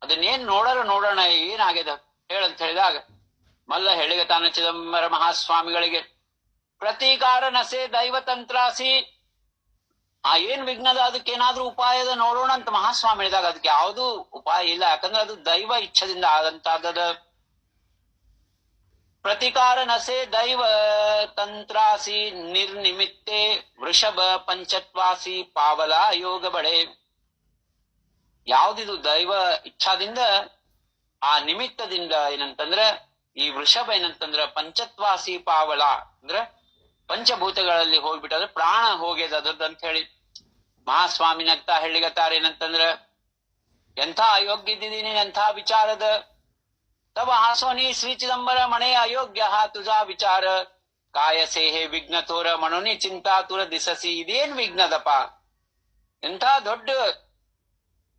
Speaker 1: ಅದನ್ನೇನ್ ನೋಡೋಣ ಏನಾಗ್ಯದ ಹೇಳಂತ ಹೇಳಿದಾಗ ಮಲ್ಲ ಹೇಳಿಗತಾನ ಚಿದಂಬರ ಮಹಾಸ್ವಾಮಿಗಳಿಗೆ, ಪ್ರತೀಕಾರ ನಸೆ ದೈವತಂತ್ರಾಸಿ. ಆ ಏನ್ ವಿಘ್ನದ, ಅದಕ್ಕೇನಾದ್ರೂ ಉಪಾಯದ ನೋಡೋಣ ಅಂತ ಮಹಾಸ್ವಾಮಿ ಹೇಳಿದಾಗ ಅದಕ್ಕೆ ಯಾವ್ದು ಉಪಾಯ ಇಲ್ಲ, ಯಾಕಂದ್ರೆ ಅದು ದೈವ ಇಚ್ಛದಿಂದ ಆದಂತಾದ. ಪ್ರತಿಕಾರ ನಸೆ ದೈವ ತಂತ್ರಾಸಿ ನಿರ್ನಿಮಿತ್ತೆ ವೃಷಭ ಪಂಚತ್ವಾಸಿ ಪಾವಲ ಯೋಗ ಬಳೆ. ಯಾವ್ದಿದು ದೈವ ಇಚ್ಛಾದಿಂದ, ಆ ನಿಮಿತ್ತದಿಂದ ಏನಂತಂದ್ರ ಈ ವೃಷಭ ಏನಂತಂದ್ರ ಪಂಚತ್ವಾಸಿ ಪಾವಳ ಅಂದ್ರ ಪಂಚಭೂತಗಳಲ್ಲಿ ಹೋಗ್ಬಿಟ್ಟದ್ರೆ ಪ್ರಾಣ ಹೋಗ್ಯದ ಅದ್ರದ್ದು ಹೇಳಿ ಮಹಾಸ್ವಾಮಿ ನಗ್ತಾ ಹೇಳಿಗತ್ತಾರ. ಏನಂತಂದ್ರ, ಎಂಥ ಅಯೋಗ್ಯ ಇದ್ದೀನಿ, ಎಂಥ ವಿಚಾರದ. ತವ ಹಾಸೋನಿ ಶ್ರೀ ಚಿದಂಬರ ಮಣೆ ಅಯೋಗ್ಯ ತುಜಾ ವಿಚಾರ, ಕಾಯಸೆ ಹೇ ವಿಘ್ನ ತೋರ ಮನೋನಿ ಚಿಂತಾತುರ ದಿಸಸಿ. ಇದೇನ್ ವಿಘ್ನದಪ್ಪ, ಎಂಥ ದೊಡ್ಡ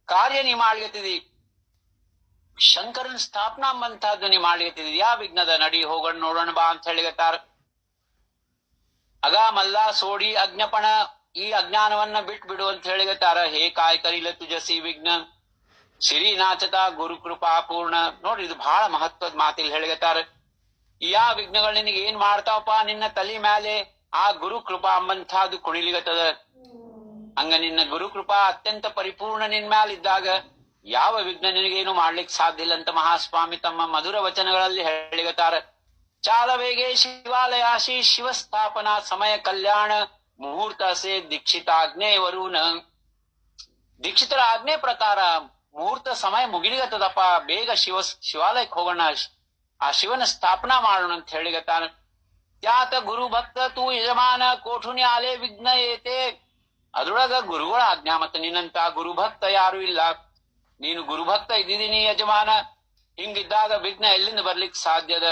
Speaker 1: ಕಾರ್ಯ ನೀ ಮಾಡ್ಲಿತ್ತಿದಿ, ಶಂಕರನ್ ಸ್ಥಾಪನಾ ಅಂಬಂತಹದ್ದು ನೀ ಮಾಡ್ಲಿತ್ತಿದಿ, ಯಾ ವಿಘ್ನದ, ನಡಿ ಹೋಗೋಣ ನೋಡೋಣ ಬಾ ಅಂತ ಹೇಳಿಗತ್ತಾರ. ಅಗ ಮಲ್ಲ ಸೋಡಿ ಅಜ್ಞಪಣ, ಈ ಅಜ್ಞಾನವನ್ನ ಬಿಟ್ಟು ಬಿಡು ಅಂತ ಹೇಳಿಗತ್ತಾರ. ಹೇ ಕಾಯ್ ಕರಿಲ ತುಜಸಿ ವಿಘ್ನ ಶ್ರೀನಾಥತ ಗುರು ಕೃಪಾ ಪೂರ್ಣ. ನೋಡ್ರಿ, ಇದು ಬಹಳ ಮಹತ್ವದ ಮಾತಿಲ್ ಹೇಳಿಗತ್ತಾರ. ಯಾ ವಿಘ್ನಗಳು ನಿನಗೆ ಏನ್ ಮಾಡ್ತಾವಪ್ಪ, ನಿನ್ನ ತಲೆ ಮ್ಯಾಲೆ ಆ ಗುರು ಕೃಪಾ ಅಂಬಂತಹದ್ದು ಕುಣಿಲಿಗತ್ತದ. ಹಂಗ ನಿನ್ನ ಗುರು ಕೃಪಾ ಅತ್ಯಂತ ಪರಿಪೂರ್ಣ ನಿನ್ ಮ್ಯಾಲ ಇದ್ದಾಗ ಯಾವ ವಿಘ್ನ ನಿನಗೇನು ಮಾಡ್ಲಿಕ್ಕೆ ಸಾಧ್ಯ ಇಲ್ಲ ಅಂತ ಮಹಾಸ್ವಾಮಿ ತಮ್ಮ ಮಧುರ ವಚನಗಳಲ್ಲಿ ಹೇಳಿಗತ್ತಾರ. ಚಾಲವೇಗೆ ಶಿವಾಲಯಾಶಿ ಶಿವಸ್ಥಾಪನಾ ಸಮಯ ಕಲ್ಯಾಣ ಮುಹೂರ್ತ ಸೇ ದೀಕ್ಷಿತಾಜ್ಞೆ ವರುಣ. ದೀಕ್ಷಿತರ ಆಜ್ಞೆ ಪ್ರಕಾರ ಮುಹೂರ್ತ ಸಮಯ ಮುಗಿಲಿಗತ್ತದಪ್ಪ, ಬೇಗ ಶಿವಾಲಯಕ್ಕೆ ಹೋಗೋಣ, ಆ ಶಿವನ ಸ್ಥಾಪನಾ ಮಾಡೋಣ ಅಂತ ಹೇಳಿಗತ್ತಾನ. ತ್ಯಾತ ಗುರು ಭಕ್ತ ತೂ ಯಜಮಾನ ಕೋಠುನಿ ಆಲೆ ವಿಘ್ನ ಏತೆ. ಅದ್ರೊಳಗ ಗುರುಗಳ ಆಜ್ಞಾ, ಮತ್ತೆ ನಿನ್ನಂತ ಗುರುಭಕ್ತ ಯಾರು ಇಲ್ಲ, ನೀನು ಗುರುಭಕ್ತ ಇದ್ದೀನಿ ಯಜಮಾನ. ಹಿಂಗಿದ್ದಾಗ ವಿಘ್ನ ಎಲ್ಲಿಂದ ಬರ್ಲಿಕ್ಕೆ ಸಾಧ್ಯದ.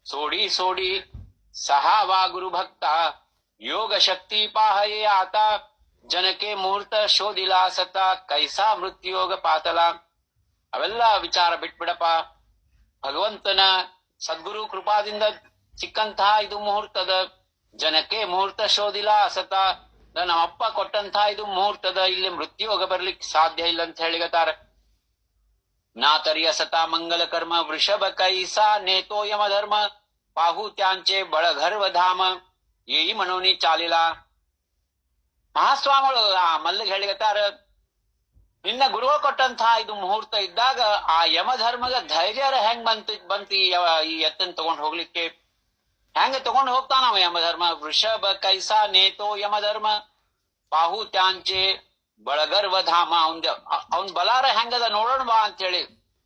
Speaker 1: ಸೋಡಿ ಸೋಡಿ ಸಹಾವಾ ಗುರುಭಕ್ತ ಯೋಗ ಶಕ್ತಿ ಪಾಹಯೇ ಆತ ಜನಕ್ಕೆ ಮುಹೂರ್ತ ಶೋಧಿಲಾ ಸತ ಕೈಸಾ ಮೃತ್ಯುಯೋಗ ಪಾತಲ. ಅವೆಲ್ಲ ವಿಚಾರ ಬಿಟ್ಬಿಡಪ್ಪ, ಭಗವಂತನ ಸದ್ಗುರು ಕೃಪಾದಿಂದ ಸಿಕ್ಕಂತಹ ಇದು ಮುಹೂರ್ತದ. ಜನಕ್ಕೆ ಮುಹೂರ್ತ ಶೋಧಿಲಾ ಸತ, ನಮ್ಮಪ್ಪ ಕೊಟ್ಟಂತಹ ಇದು ಮುಹೂರ್ತದ, ಇಲ್ಲಿ ಮೃತ್ಯುಯೋಗ ಬರ್ಲಿಕ್ಕೆ ಸಾಧ್ಯ ಇಲ್ಲ ಅಂತ ಹೇಳಿಗತ್ತಾರ. ನಾತರಿಯ ಸತಾ ಮಂಗಲ ಕರ್ಮ ವೃಷಭ ಕೈಸಾ ನೇತೋ ಯಮ ಧರ್ಮ ಪಾಹು ತ್ಯಾಂಚೆ ಬಳಗರ್ವ ಧಾಮ. ಈ ಮನೋನಿ ಚಾಲಿಲ. ಮಹಾಸ್ವಾಮಿಗಳು ಆ ಮಲ್ಲಿಗೆ ಹೇಳಿಗತ್ತಾರ, ನಿನ್ನ ಗುರುಗಳು ಕೊಟ್ಟಂತಹ ಇದು ಮುಹೂರ್ತ ಇದ್ದಾಗ ಆ ಯಮ ಧರ್ಮದ ಧೈರ್ಯ ಹೆಂಗ್ ಬಂತಿ ಈ ಎತ್ತನ್ ತಗೊಂಡ್ ಹೋಗ್ಲಿಕ್ಕೆ, ಹೆಂಗ ತಗೊಂಡ್ ಹೋಗ್ತಾನವ ಯಮ ಧರ್ಮ. ವೃಷಭ ಕೈಸಾ ನೇತೋ ಯಮ ಧರ್ಮ ಪಾಹು ತ್ಯಾಂಚೆ ಬಳಗರ್ವ ಧಾಮ. ಅವನ್ ಬಲಾರ ಹೆಂಗದ ನೋಡೋಣ ಬಾ ಅಂತ ಹೇಳಿ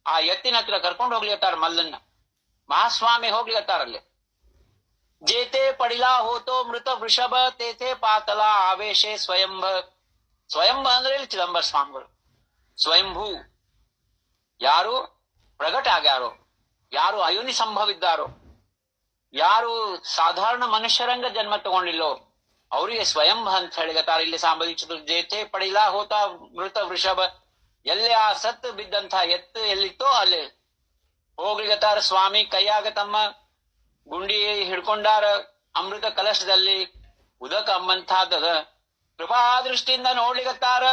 Speaker 1: ಆ ಎತ್ತಿನ ಹತ್ರ ಕರ್ಕೊಂಡು ಹೋಗ್ಲಿಕತ್ತಾರ ಮಲ್ಲನ್ನ. ಮಹಾಸ್ವಾಮಿ ಹೋಗ್ಲಿಕತ್ತಾರಲ್ಲಿ. ಜೇತೆ ಪಡಿಲಾ ಹೋತೋ ಮೃತ ವೃಷಭ ತೇತೆ ಪಾತಲ ಆವೇಶೆ ಸ್ವಯಂಭ. ಸ್ವಯಂಭ ಅಂದ್ರೆ ಇಲ್ಲಿ ಚಿದಂಬರ ಸ್ವಾಮಿಗಳು. ಸ್ವಯಂಭೂ ಯಾರು ಪ್ರಗಟ ಆಗ್ಯಾರೋ, ಯಾರು ಅಯೋನಿ ಸಂಭವ ಇದ್ದಾರೋ, ಯಾರು ಸಾಧಾರಣ ಮನುಷ್ಯರಂಗ ಜನ್ಮ ತಗೊಂಡಿಲ್ಲೋ ಅವರಿಗೆ ಸ್ವಯಂಭ ಅಂತ ಹೇಳಿಗತ್ತಾರ. ಇಲ್ಲಿ ಸಾಂಬದೀಕ್ಷಿತರು ಜೇತೆ ಪಡಿಲಾ ಹೋತ ಮೃತ ವೃಷಭ, ಎಲ್ಲಿ ಆ ಸತ್ತು ಬಿದ್ದಂತ ಎತ್ತು ಎಲ್ಲಿತ್ತೋ ಅಲ್ಲಿ ಹೋಗ್ಲಿಗತ್ತಾರ. ಸ್ವಾಮಿ ಕೈಯಾಗ ತಮ್ಮ ಗುಂಡಿ ಹಿಡ್ಕೊಂಡಾರ, ಅಮೃತ ಕಲಶದಲ್ಲಿ ಉದಕ ಅಂಬಂತಹದ್ದದ. ಕೃಪಾ ದೃಷ್ಟಿಯಿಂದ ನೋಡ್ಲಿಗತ್ತಾರ,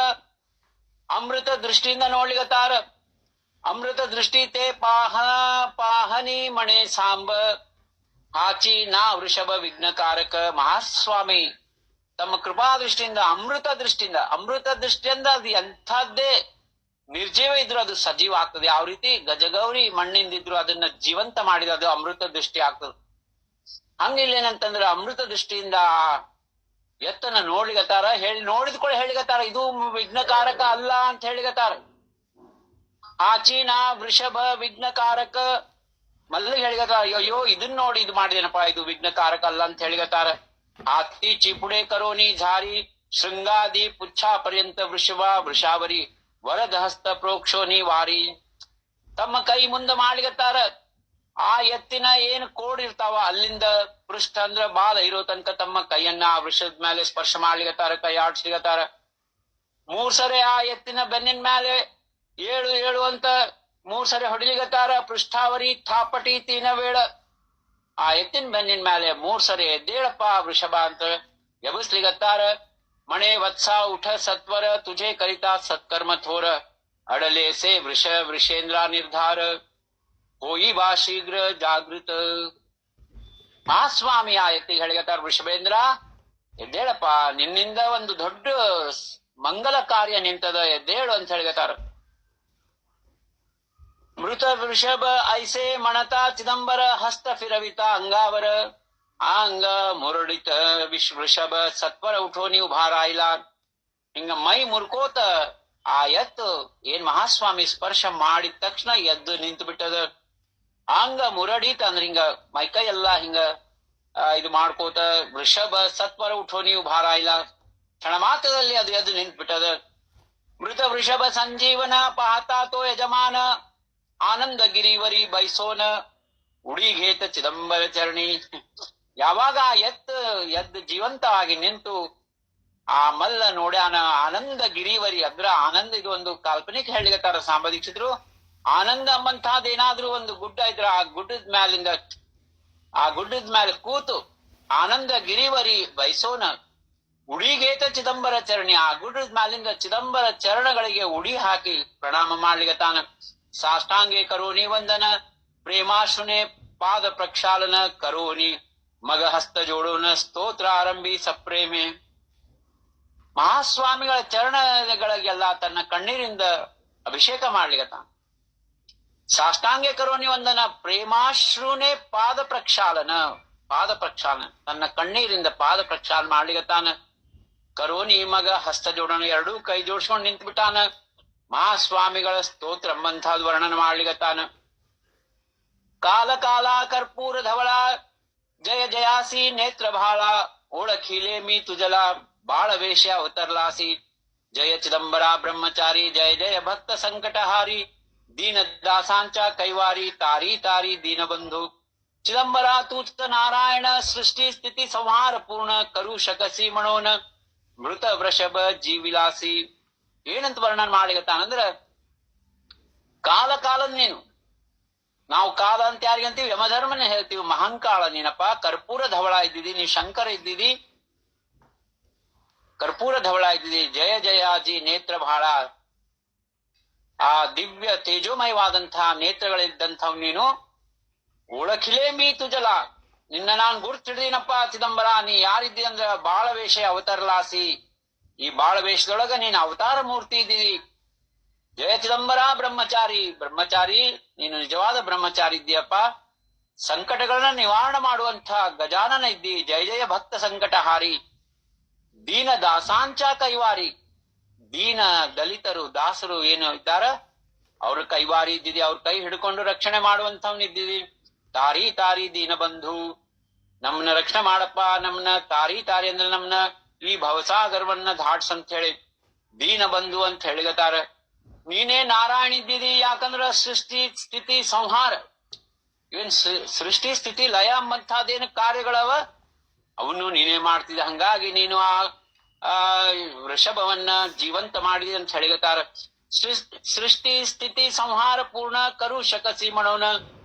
Speaker 1: ಅಮೃತ ದೃಷ್ಟಿಯಿಂದ ನೋಡ್ಲಿಗತ್ತಾರ. ಅಮೃತ ದೃಷ್ಟಿ ತೇ ಪಾಹನಿ ಮಣೆ ಸಾಂಬ ಹಾಚಿ ನಾ ವೃಷಭ ವಿಘ್ನಕಾರಕ. ಮಹಾಸ್ವಾಮಿ ತಮ್ಮ ಕೃಪಾ ದೃಷ್ಟಿಯಿಂದ ಅಮೃತ ದೃಷ್ಟಿಯಿಂದ ಅದು ಎಂಥದ್ದೇ ನಿರ್ಜೀವ ಇದ್ರು ಅದು ಸಜೀವ ಆಗ್ತದೆ. ಯಾವ ರೀತಿ ಗಜಗೌರಿ ಮಣ್ಣಿಂದಿದ್ರು ಅದನ್ನ ಜೀವಂತ ಮಾಡಿದ ಅದು ಅಮೃತ ದೃಷ್ಟಿ ಆಗ್ತದೆ. ಹಂಗಿಲ್ಲೇನಂತಂದ್ರೆ ಅಮೃತ ದೃಷ್ಟಿಯಿಂದ ಎತ್ತನ ನೋಡ್ಲಿಗತ್ತಾರ. ನೋಡಿದ ಕೂಡ ಹೇಳಿಗತ್ತಾರ ಇದು ವಿಘ್ನಕಾರಕ ಅಲ್ಲ ಅಂತ ಹೇಳಿಗತ್ತಾರ. ಆಚೀನ ವೃಷಭ ವಿಘ್ನಕಾರಕ ಮಲ್ಲಿಗೆ ಹೇಳಿಗತ್ತಾರ. ಅಯ್ಯೋ ಇದನ್ನ ನೋಡಿ ಇದು ಮಾಡಿದೇನಪ್ಪ, ಇದು ವಿಘ್ನಕಾರಕ ಅಲ್ಲ ಅಂತ ಹೇಳಿಗತ್ತಾರ. ಹಾತಿ ಚಿಪುಡೆ ಕರೋನಿ ಝಾರಿ ಶೃಂಗಾದಿ ಪುಚ್ಛಾ ಪರ್ಯಂತ ವೃಷಭ ವೃಷಾವರಿ ವರದ ಹಸ್ತ ಪ್ರೋಕ್ಷೋನಿ ವಾರಿ. ತಮ್ಮ ಕೈ ಮುಂದೆ ಮಾಡ್ಲಿಗತ್ತಾರ. ಆ ಎತ್ತಿನ ಏನ್ ಕೋಡ್ ಇರ್ತಾವ ಅಲ್ಲಿಂದ ಪೃಷ್ಠ ಅಂದ್ರ ಬಾಲ ಇರೋ ತನಕ ತಮ್ಮ ಕೈಯನ್ನ ಆ ವೃಷದ ಮೇಲೆ ಸ್ಪರ್ಶ ಮಾಡ್ಲಿಗತ್ತಾರ, ಕೈ ಆಡ್ಸ್ಲಿಗತ್ತಾರ. 3 ಸರಿ ಆ ಎತ್ತಿನ ಬೆನ್ನಿನ ಮೇಲೆ ಏಳು ಅಂತ 3 ಸರಿ ಹೊಡಿಲಿಗತ್ತಾರ. ಪೃಷ್ಠಾವರಿ ಥಾಪಟಿ ತೀನ ವೇಳ, ಆ ಎತ್ತಿನ ಬೆನ್ನಿನ ಮೇಲೆ 3 ಸರಿ ಎದ್ದೇಳಪ್ಪ ವೃಷಭ ಅಂತ ಎಬಸ್ಲಿಗತ್ತಾರ. ಮಣೆ ವತ್ಸ ಉಠ ಸತ್ವರ ತುಜೆ ಕರಿತಾ ಸತ್ಕರ್ಮ ಥೋರ ಅಡಲೆ ಸೇ ವೃಷೇಂದ್ರ ನಿರ್ಧಾರ ಹೋಯಿ ಬಾ ಶೀಘ್ರ ಜಾಗೃತ. ಮಹಾಸ್ವಾಮಿ ಆ ಎತ್ತಿಗೆ ಹೇಳಿಗತ್ತಾರ, ವೃಷಭೇಂದ್ರ ಎದ್ದೇಳಪ್ಪ, ನಿನ್ನಿಂದ ಒಂದು ದೊಡ್ಡ ಮಂಗಲ ಕಾರ್ಯ ನಿಂತದ, ಎದ್ದೇಳು ಅಂತ ಹೇಳಿಗತ್ತಾರ. ಮೃತ ವೃಷಭ ಐಸೆ ಮಣತಾ ಚಿದಂಬರ ಹಸ್ತ ಫಿರವಿತ ಅಂಗಾವರ ಅಂಗ ಮುರಡಿತ ವೃಷಭ ಸತ್ವರ ಉಠೋ ನೀವು ಭಾರ ಆಯ್ಲ. ಹಿಂಗ ಮೈ ಮುರ್ಕೋತ ಆ ಎತ್ತು ಏನ್ ಮಹಾಸ್ವಾಮಿ ಸ್ಪರ್ಶ ಮಾಡಿದ ತಕ್ಷಣ ಎದ್ದು ನಿಂತು ಬಿಟ್ಟದ. ಅಂಗ ಮುರಡಿತ ಅಂದ್ರ ಹಿಂಗ ಮೈಕೈ ಎಲ್ಲಾ ಹಿಂಗ ಇದು ಮಾಡ್ಕೋತ ವೃಷಭ ಸತ್ವರ ಉಠೋ ನೀವು ಭಾರ ಆಯ್ಲ. ಕ್ಷಣ ಮಾತ್ರದಲ್ಲಿ ಅದು ಎದ್ದು ನಿಂತು ಬಿಟ್ಟದ. ಮೃತ ವೃಷಭ ಸಂಜೀವನ ಪಾತಾತೋ ಯಜಮಾನ ಆನಂದ ಗಿರಿವರಿ ಬೈಸೋನ ಉಡಿ ಘೇತ ಚಿದಂಬರ ಚರಣಿ. ಯಾವಾಗ ಎದ್ದು ಜೀವಂತವಾಗಿ ನಿಂತು ಆ ಮಲ್ಲ ನೋಡ್ಯಾನ ಆನಂದ ಗಿರಿವರಿ ಅದ್ರ ಆನಂದ, ಇದು ಒಂದು ಕಾಲ್ಪನಿಕ ಹೇಳಿಗತ್ತಾರ ಸಾಂಬದೀಕ್ಷಿತರು. ಆನಂದ ಅಂಬಂತಹದ್ ಏನಾದ್ರೂ ಒಂದು ಗುಡ್ಡ ಇದ್ರ ಆ ಗುಡ್ಡದ ಮ್ಯಾಲ ಕೂತು ಆನಂದ ಗಿರಿವರಿ ಬಯಸೋನ ಉಡಿಗೇತ ಚಿದಂಬರ ಚರಣಿ, ಆ ಗುಡ್ಡದ ಮ್ಯಾಲಿಂದ ಚಿದಂಬರ ಚರಣಗಳಿಗೆ ಉಡಿ ಹಾಕಿ ಪ್ರಣಾಮ ಮಾಡ್ಲಿಗತಾನ. ಸಾಷ್ಟಾಂಗೆ ಕರೋನಿ ವಂದನ ಪ್ರೇಮಾಶ್ರುನೆ ಪಾದ ಪ್ರಕ್ಷಾಳನ ಕರೋನಿ ಮಗ ಹಸ್ತ ಜೋಡೋನ ಸ್ತೋತ್ರ ಆರಂಭಿ ಸಪ್ರೇಮೆ. ಮಹಾಸ್ವಾಮಿಗಳ ಚರಣಗಳಿಗೆಲ್ಲ ತನ್ನ ಕಣ್ಣೀರಿಂದ ಅಭಿಷೇಕ ಮಾಡ್ಲಿಗತಾನ. ಸಾಷ್ಟಾಂಗೆ ಕರೋನಿ ವಂದನ ಪ್ರೇಮಾಶ್ರುನೆ ಪಾದ ಪ್ರಕ್ಷಾಳನ ತನ್ನ ಕಣ್ಣೀರಿಂದ ಪಾದ ಪ್ರಕ್ಷಾಳನ ಮಾಡ್ಲಿಗತಾನ. ಕರೋನಿ ಮಗ ಹಸ್ತ ಜೋಡೋಣ, ಎರಡೂ ಕೈ ಜೋಡಿಸ್ಕೊಂಡು ನಿಂತು ಬಿಟ್ಟಾನ. ಮಹಾಸ್ವಾಮಿಗಳ ಸ್ತೋತ್ರ ಎಂಬಂಥದ್ ವರ್ಣನ ಮಾಡ್ಲಿಗತ್ತಾನ. ಕಾಲ ಕಾಲ ಕರ್ಪೂರ ಧವಳ ಜಯ ಜಯಾಸಿ ನೇತ್ರ ಭಾಳ ಓಳಖಿಲೆ ಮೀ ತುಜಲ ಬಾಳವೇಶ ಅವತರ್ಲಾಸಿ ಜಯ ಚಿದಂಬರ ಬ್ರಹ್ಮಚಾರಿ ಜಯ ಜಯ ಭಕ್ತ ಸಂಕಟಹಾರಿ ದೀನ ದಾಸಾಂಚ ಕೈವಾರಿ ತಾರಿ ತಾರಿ ದೀನಬಂಧು ಚಿದಂಬರ ತೂತ ನಾರಾಯಣ ಸೃಷ್ಟಿ ಸ್ಥಿತಿ ಸಂಹಾರ ಪೂರ್ಣ ಕರು ಶಕಸಿ ಮಣೋನ ಮೃತ ವೃಷಭ ಜೀವಿಲಾಸಿ. ಏನಂತ ವರ್ಣನ ಮಾಡ್ಲಿಗತ್ತಾನಂದ್ರ ಕಾಲ ಕಾಲದ ನೀನು, ನಾವು ಕಾಲ ಅಂತ ಯಾರಿಗಂತೀವಿ? ಯಮಧರ್ಮನೇ ಹೇಳ್ತೀವಿ. ಮಹಂಕಾಳ ನೀನಪ್ಪ, ಕರ್ಪೂರ ಧವಳ ಇದ್ದಿದಿ, ನೀ ಶಂಕರ ಇದ್ದಿದಿ, ಕರ್ಪೂರ ಧವಳ ಇದ್ದಿದಿ. ಜಯ ಜಯಾಜಿ ನೇತ್ರ ಬಹಳ, ಆ ದಿವ್ಯ ತೇಜೋಮಯವಾದಂತಹ ನೇತ್ರಗಳಿದ್ದಂಥವ್ ನೀನು. ಒಳಖಿಲೇ ಮೀ ತುಜಲ, ನಿನ್ನ ನಾನ್ ಗುರ್ತಿಡ್ದೀನಪ್ಪ ಚಿದಂಬರ, ನೀ ಯಾರಿದ್ದಿ ಅಂದ್ರ ಬಾಳವೇಷ ಅವತರ್ಲಾಸಿ, ಈ ಬಾಳವೇಷದೊಳಗ ನೀನು ಅವತಾರ ಮೂರ್ತಿ ಇದ್ದೀವಿ. ಜಯ ಚಿದಂಬರ ಬ್ರಹ್ಮಚಾರಿ ನೀನು ನಿಜವಾದ ಬ್ರಹ್ಮಚಾರಿ ಇದ್ದೀಯಪ್ಪ. ಸಂಕಟಗಳನ್ನ ನಿವಾರಣೆ ಮಾಡುವಂತ ಗಜಾನನ ಇದ್ದಿ. ಜಯ ಜಯ ಭಕ್ತ ಸಂಕಟಹಾರಿ ದೀನ ದಾಸಾಂಚ ಕೈವಾರಿ, ದೀನ ದಲಿತರು ದಾಸರು ಏನು ಇದ್ದಾರ ಅವ್ರ ಕೈವಾರಿ ಇದ್ದಿದಿ, ಅವ್ರ ಕೈ ಹಿಡ್ಕೊಂಡು ರಕ್ಷಣೆ ಮಾಡುವಂತವ್ನ ಇದ್ದಿದಿ. ತಾರಿ ತಾರಿ ದೀನ ಬಂಧು, ನಮ್ನ ರಕ್ಷಣೆ ಮಾಡಪ್ಪ, ನಮ್ನ ತಾರಿ ತಾರಿ ಅಂದ್ರೆ ನಮ್ನ ಈ ಭವಸಾಗರವನ್ನ ಧಾಡ್ಸ್ ಅಂತ ಹೇಳಿ ದೀನ ಬಂಧು ಅಂತ ಹೇಳಿಗತಾರ. ನೀನೇ ನಾರಾಯಣ ಇದ್ದಿದಿ, ಯಾಕಂದ್ರ ಸೃಷ್ಟಿ ಸ್ಥಿತಿ ಸಂಹಾರ, ಇವನ್ ಸೃಷ್ಟಿ ಸ್ಥಿತಿ ಲಯ ಎಂಬಂತಹದೇನು ಕಾರ್ಯಗಳವ ಅವನು ನೀನೇ ಮಾಡ್ತಿದ್ದ. ಹಂಗಾಗಿ ನೀನು ಆ ವೃಷಭವನ್ನ ಜೀವಂತ ಮಾಡಿದಿ ಅಂತ ಹೇಳಿಗತಾರ. ಸೃಷ್ಟಿ ಸ್ಥಿತಿ ಸಂಹಾರ ಪೂರ್ಣ ಕರು ಶಕಸಿ ಮಣೋನ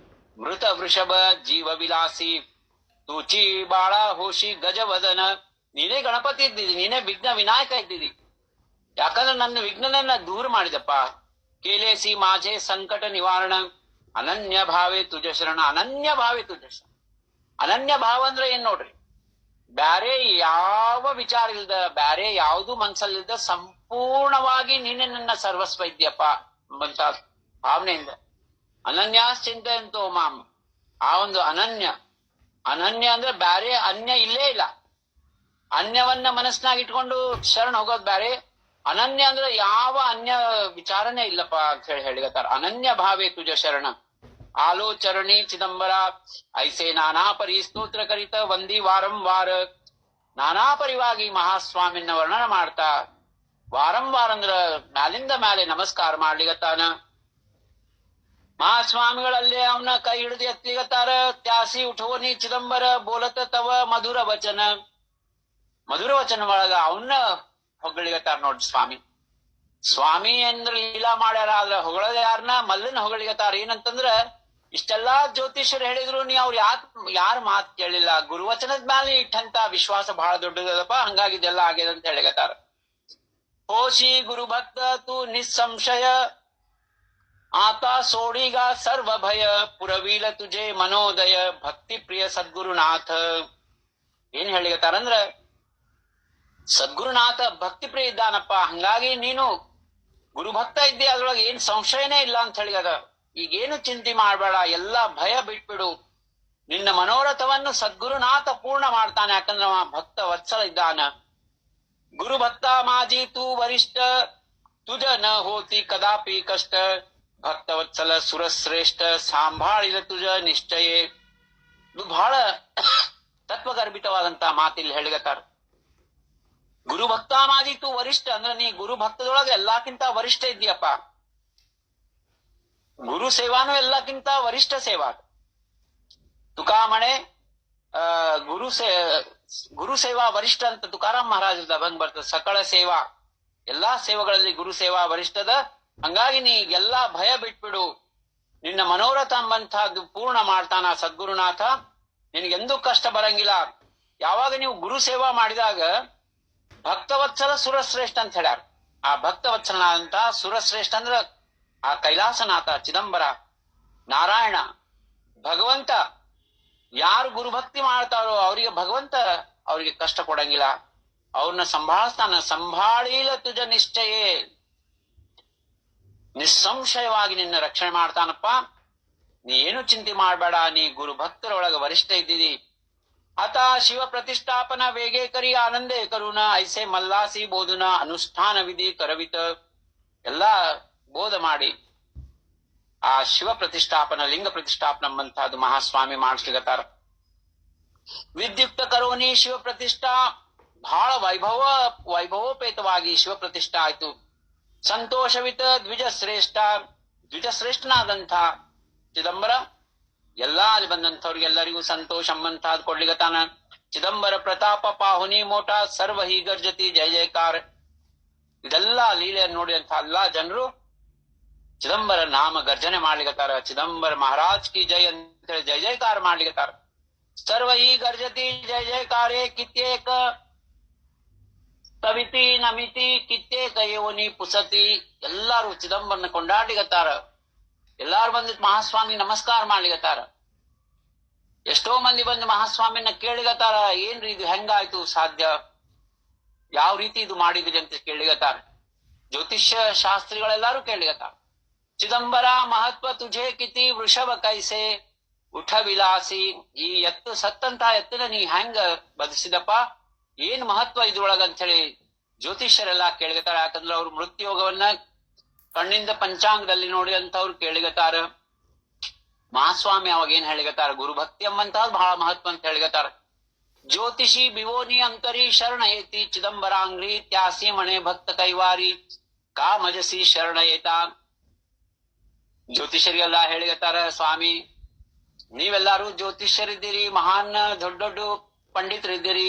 Speaker 1: ಮೃತ ವೃಷಭ ಜೀವ ವಿಲಾಸಿ ತೂಚಿ ಬಾಳ ಹೋಶಿ ಗಜವದನ. ನೀನೇ ಗಣಪತಿ ಇದ್ದಿದಿ, ನೀನೇ ವಿಘ್ನ ವಿನಾಯಕ ಇದ್ದಿದಿ. ಯಾಕಂದ್ರೆ ನನ್ನ ವಿಘ್ನನ ದೂರ ಮಾಡಿದಪ್ಪ. ಕೇಲೇಸಿ ಮಾঝে ಸಂಕಟ ನಿವಾರಣ ಅನನ್ಯ ಭಾವೆ ತುಜ ಶರಣ. ಅನನ್ಯ ಭಾವೆ ತುಜ ಶರಣ. ಅನನ್ಯ ಭಾವ ಅಂದ್ರೆ ಏನ್ ನೋಡ್ರಿ, ಬ್ಯಾರೆ ಯಾವ ವಿಚಾರ ಇಲ್ದ, ಬ್ಯಾರೆ ಯಾವುದು ಮನ್ಸಲ್ಲಿಲ್ದ, ಸಂಪೂರ್ಣವಾಗಿ ನೀನೆ ನನ್ನ ಸರ್ವಸ್ವ ಇದ್ಯಪ್ಪ ಎಂಬಂತ ಭಾವನೆಯಿಂದ ಅನನ್ಯಾಶ್ಚಿಂತೆ ಅಂತೋ ಮಾಮ್. ಆ ಒಂದು ಅನನ್ಯ ಅಂದ್ರೆ ಬ್ಯಾರೆ ಅನ್ಯ ಇಲ್ಲೇ ಇಲ್ಲ. ಅನ್ಯವನ್ನ ಮನಸ್ಸಿನಾಗ ಇಟ್ಕೊಂಡು ಶರಣ ಹೋಗೋದ್ ಬ್ಯಾರೆ. ಅನನ್ಯ ಅಂದ್ರೆ ಯಾವ ಅನ್ಯ ವಿಚಾರನೇ ಇಲ್ಲಪ್ಪ ಅಂತ ಹೇಳಿ ಹೇಳಿಗತ್ತಾರ. ಅನನ್ಯ ಭಾವೆ ತುಜ ಶರಣ ಆಲೋಚರಣಿ ಚಿದಂಬರ ಐಸೆ ನಾನಾ ಪರಿ ಸ್ತೋತ್ರ ಕರಿತ ವಂದಿ ವಾರಂವಾರ. ನಾನಾ ಪರಿವಾಗಿ ಮಹಾಸ್ವಾಮಿನ ವರ್ಣನ ಮಾಡ್ತಾ ವಾರಂವಾರ ಅಂದ್ರ ಮ್ಯಾಲಿಂದ ಮ್ಯಾಲೆ ನಮಸ್ಕಾರ ಮಾಡ್ಲಿಗತ್ತಾನ. ಮಹಾಸ್ವಾಮಿಗಳಲ್ಲೇ ಅವನ ಕೈ ಹಿಡಿದು ಎತ್ತಿಗತ್ತಾರ. ತ್ಯಾಸಿ ಉಠೋನಿ ಚಿದಂಬರ ಬೋಲತ ತವ ಮಧುರ ವಚನ. ಮಧುರ ವಚನ ಒಳಗ ಅವನ್ನ ಹೊಗಳಿಗತ್ತಾರ ನೋಡ್ರಿ ಸ್ವಾಮಿ. ಸ್ವಾಮಿ ಅಂದ್ರ ಲೀಲಾ ಮಾಡ್ಯಾರ, ಆದ್ರ ಹೊಗಳದ ಯಾರನ್ನ ಮಲ್ಲನ ಹೊಗಳಿಗತ್ತಾರ. ಏನಂತಂದ್ರ ಇಷ್ಟೆಲ್ಲಾ ಜ್ಯೋತಿಷ್ಯರು ಹೇಳಿದ್ರು ನೀ ಅವ್ರು ಯಾರ ಮಾತು ಕೇಳಿಲ್ಲ. ಗುರುವಚನದ ಮ್ಯಾಲೆ ಇಟ್ಟಂತ ವಿಶ್ವಾಸ ಬಹಳ ದೊಡ್ಡದಪ್ಪ, ಹಂಗಾಗಿ ಇದೆಲ್ಲ ಆಗ್ಯದ ಅಂತ ಹೇಳಿಗತ್ತಾರ. ಹೋಶಿ ಗುರು ಭಕ್ತ ತು ನಿಸ್ಸಂಶಯ ಆತ ಸೋಡಿಗ ಸರ್ವ ಭಯ ಪುರವೀಲ ತುಜೆ ಮನೋದಯ ಭಕ್ತಿ ಪ್ರಿಯ ಸದ್ಗುರುನಾಥ. ಏನ್ ಹೇಳಿಗತ್ತಾರಂದ್ರ ಸದ್ಗುರುನಾಥ ಭಕ್ತಿ ಪ್ರಿಯ ಇದ್ದಾನಪ್ಪ, ಹಂಗಾಗಿ ನೀನು ಗುರುಭಕ್ತ ಇದ್ದಿ, ಅದ್ರೊಳಗೆ ಏನ್ ಸಂಶಯನೇ ಇಲ್ಲ ಅಂತ ಹೇಳಿದ. ಈಗೇನು ಚಿಂತೆ ಮಾಡ್ಬೇಡ, ಎಲ್ಲಾ ಭಯ ಬಿಟ್ಬಿಡು. ನಿನ್ನ ಮನೋರಥವನ್ನು ಸದ್ಗುರುನಾಥ ಪೂರ್ಣ ಮಾಡ್ತಾನೆ, ಯಾಕಂದ್ರೆ ಅವ ಭಕ್ತ ವತ್ಸಲ ಇದ್ದಾನ. ಗುರು ಭಕ್ತ ಮಾಜಿ ತೂ ವರಿಷ್ಠ ತುಜ ನ ಹೋತಿ ಕದಾಪಿ ಕಷ್ಟ ಭಕ್ತ ವತ್ಸಲ ಸುರಶ್ರೇಷ್ಠ ಸಾಂಭಾಳಿದ ತುಜ ನಿಶ್ಚಯೇ. ಇದು ಬಹಳ ತತ್ವಗರ್ಭಿತವಾದಂತಹ ಮಾತಿಲ್ಲಿ ಹೇಳಿಗತ್ತಾರ. ಗುರು ಭಕ್ತ ಮಾಜಿ ತೂ ವರಿಷ್ಠ ಅಂದ್ರೆ ನೀ ಗುರು ಭಕ್ತದೊಳಗೆ ಎಲ್ಲಕ್ಕಿಂತ ವರಿಷ್ಠ ಇದ್ದೀಯಪ್ಪ. ಗುರು ಸೇವಾನು ಎಲ್ಲಕ್ಕಿಂತ ವರಿಷ್ಠ ಸೇವಾ. ತುಕಾಮಣೆ ಗುರು ಸೇ ಗುರು ಸೇವಾ ವರಿಷ್ಠ ಅಂತ ತುಕಾರಾಮ್ ಮಹಾರಾಜದ ಬಂದ್ ಬರ್ತದೆ. ಸಕಲ ಸೇವಾ, ಎಲ್ಲಾ ಸೇವೆಗಳಲ್ಲಿ ಗುರು ಸೇವಾ ವರಿಷ್ಠದ. ಹಂಗಾಗಿ ನೀ ಎಲ್ಲಾ ಭಯ ಬಿಟ್ಬಿಡು, ನಿನ್ನ ಮನೋರಥ ಎಂಬಂತಹದ್ದು ಪೂರ್ಣ ಮಾಡ್ತಾನ ಸದ್ಗುರುನಾಥ. ನಿನಗೆಂದೂ ಕಷ್ಟ ಬರಂಗಿಲ್ಲ. ಯಾವಾಗ ನೀವು ಗುರು ಸೇವಾ ಮಾಡಿದಾಗ ಭಕ್ತವತ್ಸಲ ಸುರಶ್ರೇಷ್ಠ ಅಂತ ಹೇಳ್ಯಾರ. ಆ ಭಕ್ತವತ್ಸಲನಾದಂತ ಸುರಶ್ರೇಷ್ಠ ಅಂದ್ರ ಆ ಕೈಲಾಸನಾಥ ಚಿದಂಬರ ನಾರಾಯಣ ಭಗವಂತ. ಯಾರು ಗುರುಭಕ್ತಿ ಮಾಡ್ತಾರೋ ಅವರಿಗೆ ಭಗವಂತ ಅವರಿಗೆ ಕಷ್ಟ ಕೊಡಂಗಿಲ್ಲ, ಅವ್ರನ್ನ ಸಂಭಾಳಿಸ್ತಾನ. ಸಂಭಾಳಿಲ ತುಜ ನಿಶ್ಚಯೇ, ನಿಸ್ಸಂಶಯವಾಗಿ ನಿನ್ನ ರಕ್ಷಣೆ ಮಾಡ್ತಾನಪ್ಪ. ನೀ ಏನು ಚಿಂತೆ ಮಾಡ್ಬೇಡ, ನೀ ಗುರು ಭಕ್ತರೊಳಗ ವರಿಷ್ಠ ಇದ್ದೀರಿ. ಅತ ಶಿವ ಪ್ರತಿಷ್ಠಾಪನ ವೇಗೇ ಕರಿ ಆನಂದೇ ಕರುಣ ಐಸೆ ಮಲ್ಲಾಸಿ ಬೋಧುನ ಅನುಷ್ಠಾನ ವಿಧಿ ಕರವಿತ. ಎಲ್ಲಾ ಬೋಧ ಮಾಡಿ ಆ ಶಿವ ಪ್ರತಿಷ್ಠಾಪನ ಲಿಂಗ ಪ್ರತಿಷ್ಠಾಪನ ಎಂಬಂತಹದ್ದು ಮಹಾಸ್ವಾಮಿ ಮಾಡಿಸ್ಲಿಗತ್ತಾರ. ವಿದ್ಯುಕ್ತ ಕರೋನಿ ಶಿವ ಪ್ರತಿಷ್ಠಾ, ಬಹಳ ವೈಭವೋಪೇತವಾಗಿ ಶಿವ ಪ್ರತಿಷ್ಠಾ ಆಯ್ತು. ಸಂತೋಷವಿತ ದ್ವಿಜಶ್ರೇಷ್ಠ, ದ್ವಿಜಶ್ರೇಷ್ಠನಾದಂಥ ಚಿದಂಬರ ಎಲ್ಲಾ ಅಲ್ಲಿ ಬಂದಂಥವ್ರಿಗೆಲ್ಲರಿಗೂ ಸಂತೋಷ ಎಂಬಂತಹದ್ದು ಕೊಡ್ಲಿಗತ್ತಾನ. ಚಿದಂಬರ ಪ್ರತಾಪ ಪಾಹುನಿ ಮೋಟ ಸರ್ವ ಹಿ ಗರ್ಜತಿ ಜಯ ಜಯಕಾರ. ಇದೆಲ್ಲಾ ಲೀಲೆಯನ್ನು ನೋಡಿದಂಥ ಎಲ್ಲಾ ಜನರು ಚಿದಂಬರ ನಾಮ ಗರ್ಜನೆ ಮಾಡ್ಲಿಗತ್ತಾರ. ಚಿದಂಬರ ಮಹಾರಾಜ್ ಕಿ ಜಯ ಅಂತೇಳಿ ಜಯ ಜಯಕಾರ ಮಾಡ್ಲಿಗತ್ತಾರ. ಸರ್ವ ಹಿ ಗರ್ಜತಿ ಜಯ ಜಯಕಾರೇ ಕಿತ್ಯೇಕ ಕವಿತಿ ನಮಿತಿ ಕಿತ್ಯೇಕ ಯೋನಿ ಪುಸತಿ. ಎಲ್ಲಾರು ಚಿದಂಬರನ ಕೊಂಡಾಡ್ಲಿಗತ್ತಾರ. ಎಲ್ಲಾರು ಬಂದಿತ್ ಮಹಾಸ್ವಾಮಿ ನಮಸ್ಕಾರ ಮಾಡ್ಲಿಗತ್ತಾರ. ಎಷ್ಟೋ ಮಂದಿ ಬಂದು ಮಹಾಸ್ವಾಮಿನ ಕೇಳಿಗತ್ತಾರ, ಏನ್ರಿ ಇದು ಹೆಂಗಾಯ್ತು ಸಾಧ್ಯ, ಯಾವ ರೀತಿ ಇದು ಮಾಡಿದ್ರಿ ಅಂತ ಕೇಳಿಗತ್ತಾರ. ಜ್ಯೋತಿಷ್ಯ ಶಾಸ್ತ್ರಿಗಳೆಲ್ಲಾರು ಕೇಳಿಗತ್ತಾರ. ಚಿದಂಬರ ಮಹತ್ವ ತುझे ಕಿತಿ ವೃಷಭ ಕೈಸೆ ಉಠ ವಿಲಾಸಿ. ಈ ಎತ್ತು ಸತ್ತಂತ ಎತ್ತನ ನೀ ಹೆಂಗ ಬದುಕಿಸಿದಪ್ಪ, ಏನ್ ಮಹತ್ವ ಇದ್ರೊಳಗ ಅಂತ ಹೇಳಿ ಜ್ಯೋತಿಷ್ಯರೆಲ್ಲಾ ಕೇಳಿಗತ್ತಾರ. ಯಾಕಂದ್ರೆ ಅವ್ರು ಮೃತ್ಯುಯೋಗವನ್ನ ಕಣ್ಣಿಂದ ಪಂಚಾಂಗದಲ್ಲಿ ನೋಡಿದಂತವ್ರು ಕೇಳಿಗತ್ತಾರ. ಮಹಾಸ್ವಾಮಿ ಅವಾಗ ಏನ್ ಹೇಳಿಗತ್ತಾರ, ಗುರುಭಕ್ತಿ ಎಂಬಂತಹದ್ ಬಹಳ ಮಹತ್ವ ಅಂತ ಹೇಳಿಗತ್ತಾರ. ಜ್ಯೋತಿಷಿ ಬಿವೋನಿ ಅಂತರಿ ಶರಣ ಏತಿ ಚಿದಂಬರಾಂಗ್ರಿ ತ್ಯಾಸಿ ಮಣೆ ಭಕ್ತ ಕೈವಾರಿ ಕಾಮಜಸಿ ಶರಣ ಏತ. ಜ್ಯೋತಿಷರಿಗೆಲ್ಲ ಹೇಳಿಗತ್ತಾರ, ಸ್ವಾಮಿ ನೀವೆಲ್ಲಾರು ಜ್ಯೋತಿಷ್ಯರಿದ್ದೀರಿ, ಮಹಾನ್ ದೊಡ್ಡ ದೊಡ್ಡ ಪಂಡಿತರಿದ್ದೀರಿ,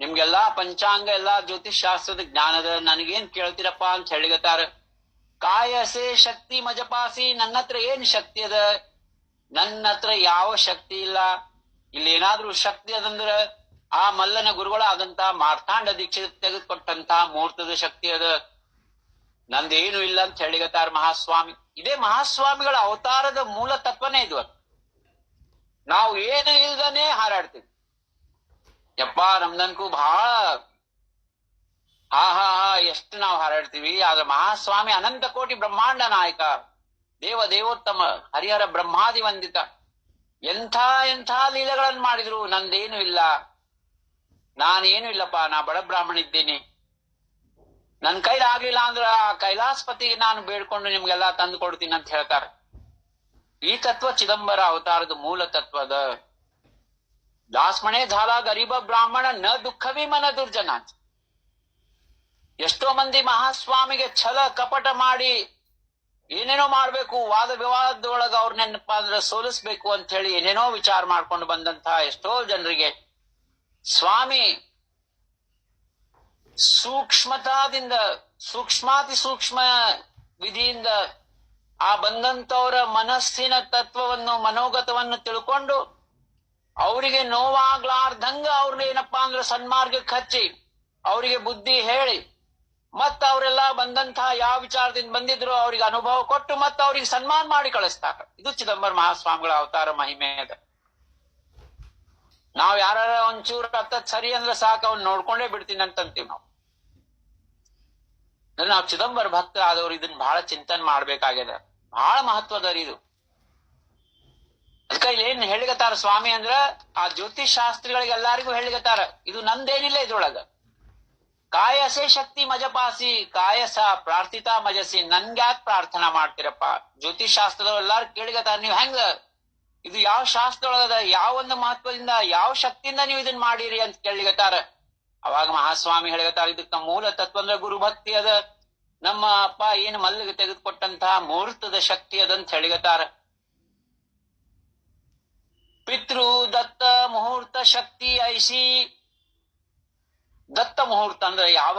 Speaker 1: ನಿಮ್ಗೆಲ್ಲಾ ಪಂಚಾಂಗ ಎಲ್ಲಾ ಜ್ಯೋತಿಷ್ ಶಾಸ್ತ್ರದ ಜ್ಞಾನದ, ನನಗೇನ್ ಕೇಳ್ತೀರಪ್ಪ ಅಂತ ಹೇಳಿಗತ್ತಾರ. ಕಾಯಸೆ ಶಕ್ತಿ ಮಜಪಾಸಿ, ನನ್ನ ಹತ್ರ ಏನ್ ಶಕ್ತಿ ಅದ, ನನ್ನ ಹತ್ರ ಯಾವ ಶಕ್ತಿ ಇಲ್ಲ. ಇಲ್ಲಿ ಏನಾದ್ರೂ ಶಕ್ತಿ ಅದಂದ್ರ ಆ ಮಲ್ಲನ ಗುರುಗಳಾದಂತ ಮಾರ್ತಾಂಡ ದೀಕ್ಷೆ ತೆಗೆದುಕೊಟ್ಟಂತ ಮುಹೂರ್ತದ ಶಕ್ತಿ ಅದ, ನಂದೇನು ಇಲ್ಲ ಅಂತ ಹೇಳಿಗತ್ತಾರ ಮಹಾಸ್ವಾಮಿ. ಇದೇ ಮಹಾಸ್ವಾಮಿಗಳ ಅವತಾರದ ಮೂಲ ತತ್ವನೇ ಇದು. ನಾವು ಏನು ಇಲ್ದನೆ ಹಾರಾಡ್ತೀವಿ. ಯಪ್ಪ ನಮ್ದನ್ಕು ಬಹಳ ಹಾ ಎಷ್ಟು ನಾವು ಹಾರಾಡ್ತೀವಿ. ಆದ್ರೆ ಮಹಾಸ್ವಾಮಿ ಅನಂತ ಕೋಟಿ ಬ್ರಹ್ಮಾಂಡ ನಾಯಕ, ದೇವ ದೇವೋತ್ತಮ, ಹರಿಹರ ಬ್ರಹ್ಮಾದಿ ವಂದಿತ, ಎಂಥ ಎಂಥ ಲೀಲೆಗಳನ್ನು ಮಾಡಿದ್ರು. ನಂದೇನು ಇಲ್ಲ, ನಾನೇನು ಇಲ್ಲಪ್ಪ, ನಾ ಬಡ ಬ್ರಾಹ್ಮಣ ಇದ್ದೀನಿ, ನನ್ ಕೈಲಿ ಆಗ್ಲಿಲ್ಲ ಅಂದ್ರ ಆ ಕೈಲಾಸಪತಿಗೆ ನಾನು ಬೇಡ್ಕೊಂಡು ನಿಮ್ಗೆಲ್ಲಾ ತಂದು ಕೊಡ್ತೀನಿ ಅಂತ ಹೇಳ್ತಾರೆ. ಈ ತತ್ವ ಚಿದಂಬರ ಅವತಾರದ ಮೂಲ ತತ್ವದ. ದಾಸ್ಮಣೆ ಝಾಲ ಗರೀಬ ಬ್ರಾಹ್ಮಣ ನ ದುಃಖವಿ ಮನ ದುರ್ಜನ. ಎಷ್ಟೋ ಮಂದಿ ಮಹಾಸ್ವಾಮಿಗೆ ಛಲ ಕಪಟ ಮಾಡಿ ಏನೇನೋ ಮಾಡ್ಬೇಕು, ವಾದ ವಿವಾದದೊಳಗ ಅವ್ರನ್ನೆನಪ್ಪಾ ಅಂದ್ರೆ ಸೋಲಿಸ್ಬೇಕು ಅಂತ ಹೇಳಿ ಏನೇನೋ ವಿಚಾರ ಮಾಡ್ಕೊಂಡು ಬಂದಂತಹ ಎಷ್ಟೋ ಜನರಿಗೆ ಸ್ವಾಮಿ ಸೂಕ್ಷ್ಮತಾದಿಂದ, ಸೂಕ್ಷ್ಮಾತಿ ಸೂಕ್ಷ್ಮ ವಿಧಿಯಿಂದ ಆ ಬಂದಂತವರ ಮನಸ್ಸಿನ ತತ್ವವನ್ನು, ಮನೋಗತವನ್ನು ತಿಳ್ಕೊಂಡು ಅವರಿಗೆ ನೋವಾಗ್ಲಾರ್ದಂಗ ಅವ್ರನ್ನ ಏನಪ್ಪಾ ಅಂದ್ರೆ ಸನ್ಮಾರ್ಗಕ್ಕೆ ಹಚ್ಚಿ ಅವರಿಗೆ ಬುದ್ಧಿ ಹೇಳಿ, ಮತ್ತ ಅವರೆಲ್ಲ ಬಂದಂತಹ ಯಾವ ವಿಚಾರದಿಂದ ಬಂದಿದ್ರು ಅವ್ರಿಗೆ ಅನುಭವ ಕೊಟ್ಟು ಮತ್ತ ಅವ್ರಿಗೆ ಸನ್ಮಾನ ಮಾಡಿ ಕಳಿಸ್ತಾರ. ಇದು ಚಿದಂಬರ ಮಹಾಸ್ವಾಮಿಗಳ ಅವತಾರ ಮಹಿಮೆ ಅದ. ನಾವ್ ಯಾರ ಒಂಚೂರು ಹತ್ತತ್ ಸರಿ ಅಂದ್ರೆ ಸಾಕು, ಅವ್ನ್ ನೋಡ್ಕೊಂಡೇ ಬಿಡ್ತೀನಿ ಅಂತಂತೀವಿ ನಾವು. ನಾವು ಚಿದಂಬರ ಭಕ್ತ ಆದವ್ರು ಇದನ್ನ ಬಹಳ ಚಿಂತನೆ ಮಾಡ್ಬೇಕಾಗ್ಯದ. ಬಹಳ ಮಹತ್ವದ ಇದು. ಅದಕ್ಕ ಏನ್ ಹೇಳಿಗತ್ತಾರ ಸ್ವಾಮಿ ಅಂದ್ರ ಆ ಜ್ಯೋತಿಷ್ ಶಾಸ್ತ್ರಿಗಳಿಗೆ ಎಲ್ಲಾರಿಗೂ ಹೇಳಿಗತ್ತಾರ, ಇದು ನಂದೇನಿಲ್ಲ ಇದ್ರೊಳಗ. ಕಾಯಸೆ ಶಕ್ತಿ ಮಜಪಾಸಿ, ಕಾಯಸ ಪ್ರಾರ್ಥಿತಾ ಮಜಸಿ, ನನ್ಗ್ಯಾಕ್ ಪ್ರಾರ್ಥನಾ ಮಾಡ್ತೀರಪ್ಪ. ಜ್ಯೋತಿಷ್ ಶಾಸ್ತ್ರದವ್ರು ಎಲ್ಲಾರು ಕೇಳಿಗತ್ತಾರ, ನೀವ್ ಹೆಂಗ ಇದು ಯಾವ ಶಾಸ್ತ್ರದೊಳಗದ, ಯಾವ ಒಂದು ಮಹತ್ವದಿಂದ, ಯಾವ ಶಕ್ತಿಯಿಂದ ನೀವು ಇದನ್ನ ಮಾಡಿರಿ ಅಂತ ಕೇಳಿಗತ್ತಾರ. ಅವಾಗ ಮಹಾಸ್ವಾಮಿ ಹೇಳಿಗತ್ತಾರ, ಇದಕ್ಕ ಮೂಲ ತತ್ವ ಅಂದ್ರೆ ಗುರುಭಕ್ತಿ ಅದ, ನಮ್ಮ ಅಪ್ಪ ಏನು ಮಲ್ಲಿಗೆ ತೆಗೆದುಕೊಟ್ಟಂತಹ ಮುಹೂರ್ತದ ಶಕ್ತಿ ಅದಂತ ಹೇಳಿಗತ್ತಾರ. ಪಿತೃ ದತ್ತ ಮುಹೂರ್ತ ಶಕ್ತಿ ಐಸಿ. ದತ್ತ ಮುಹೂರ್ತ ಅಂದ್ರೆ ಯಾವ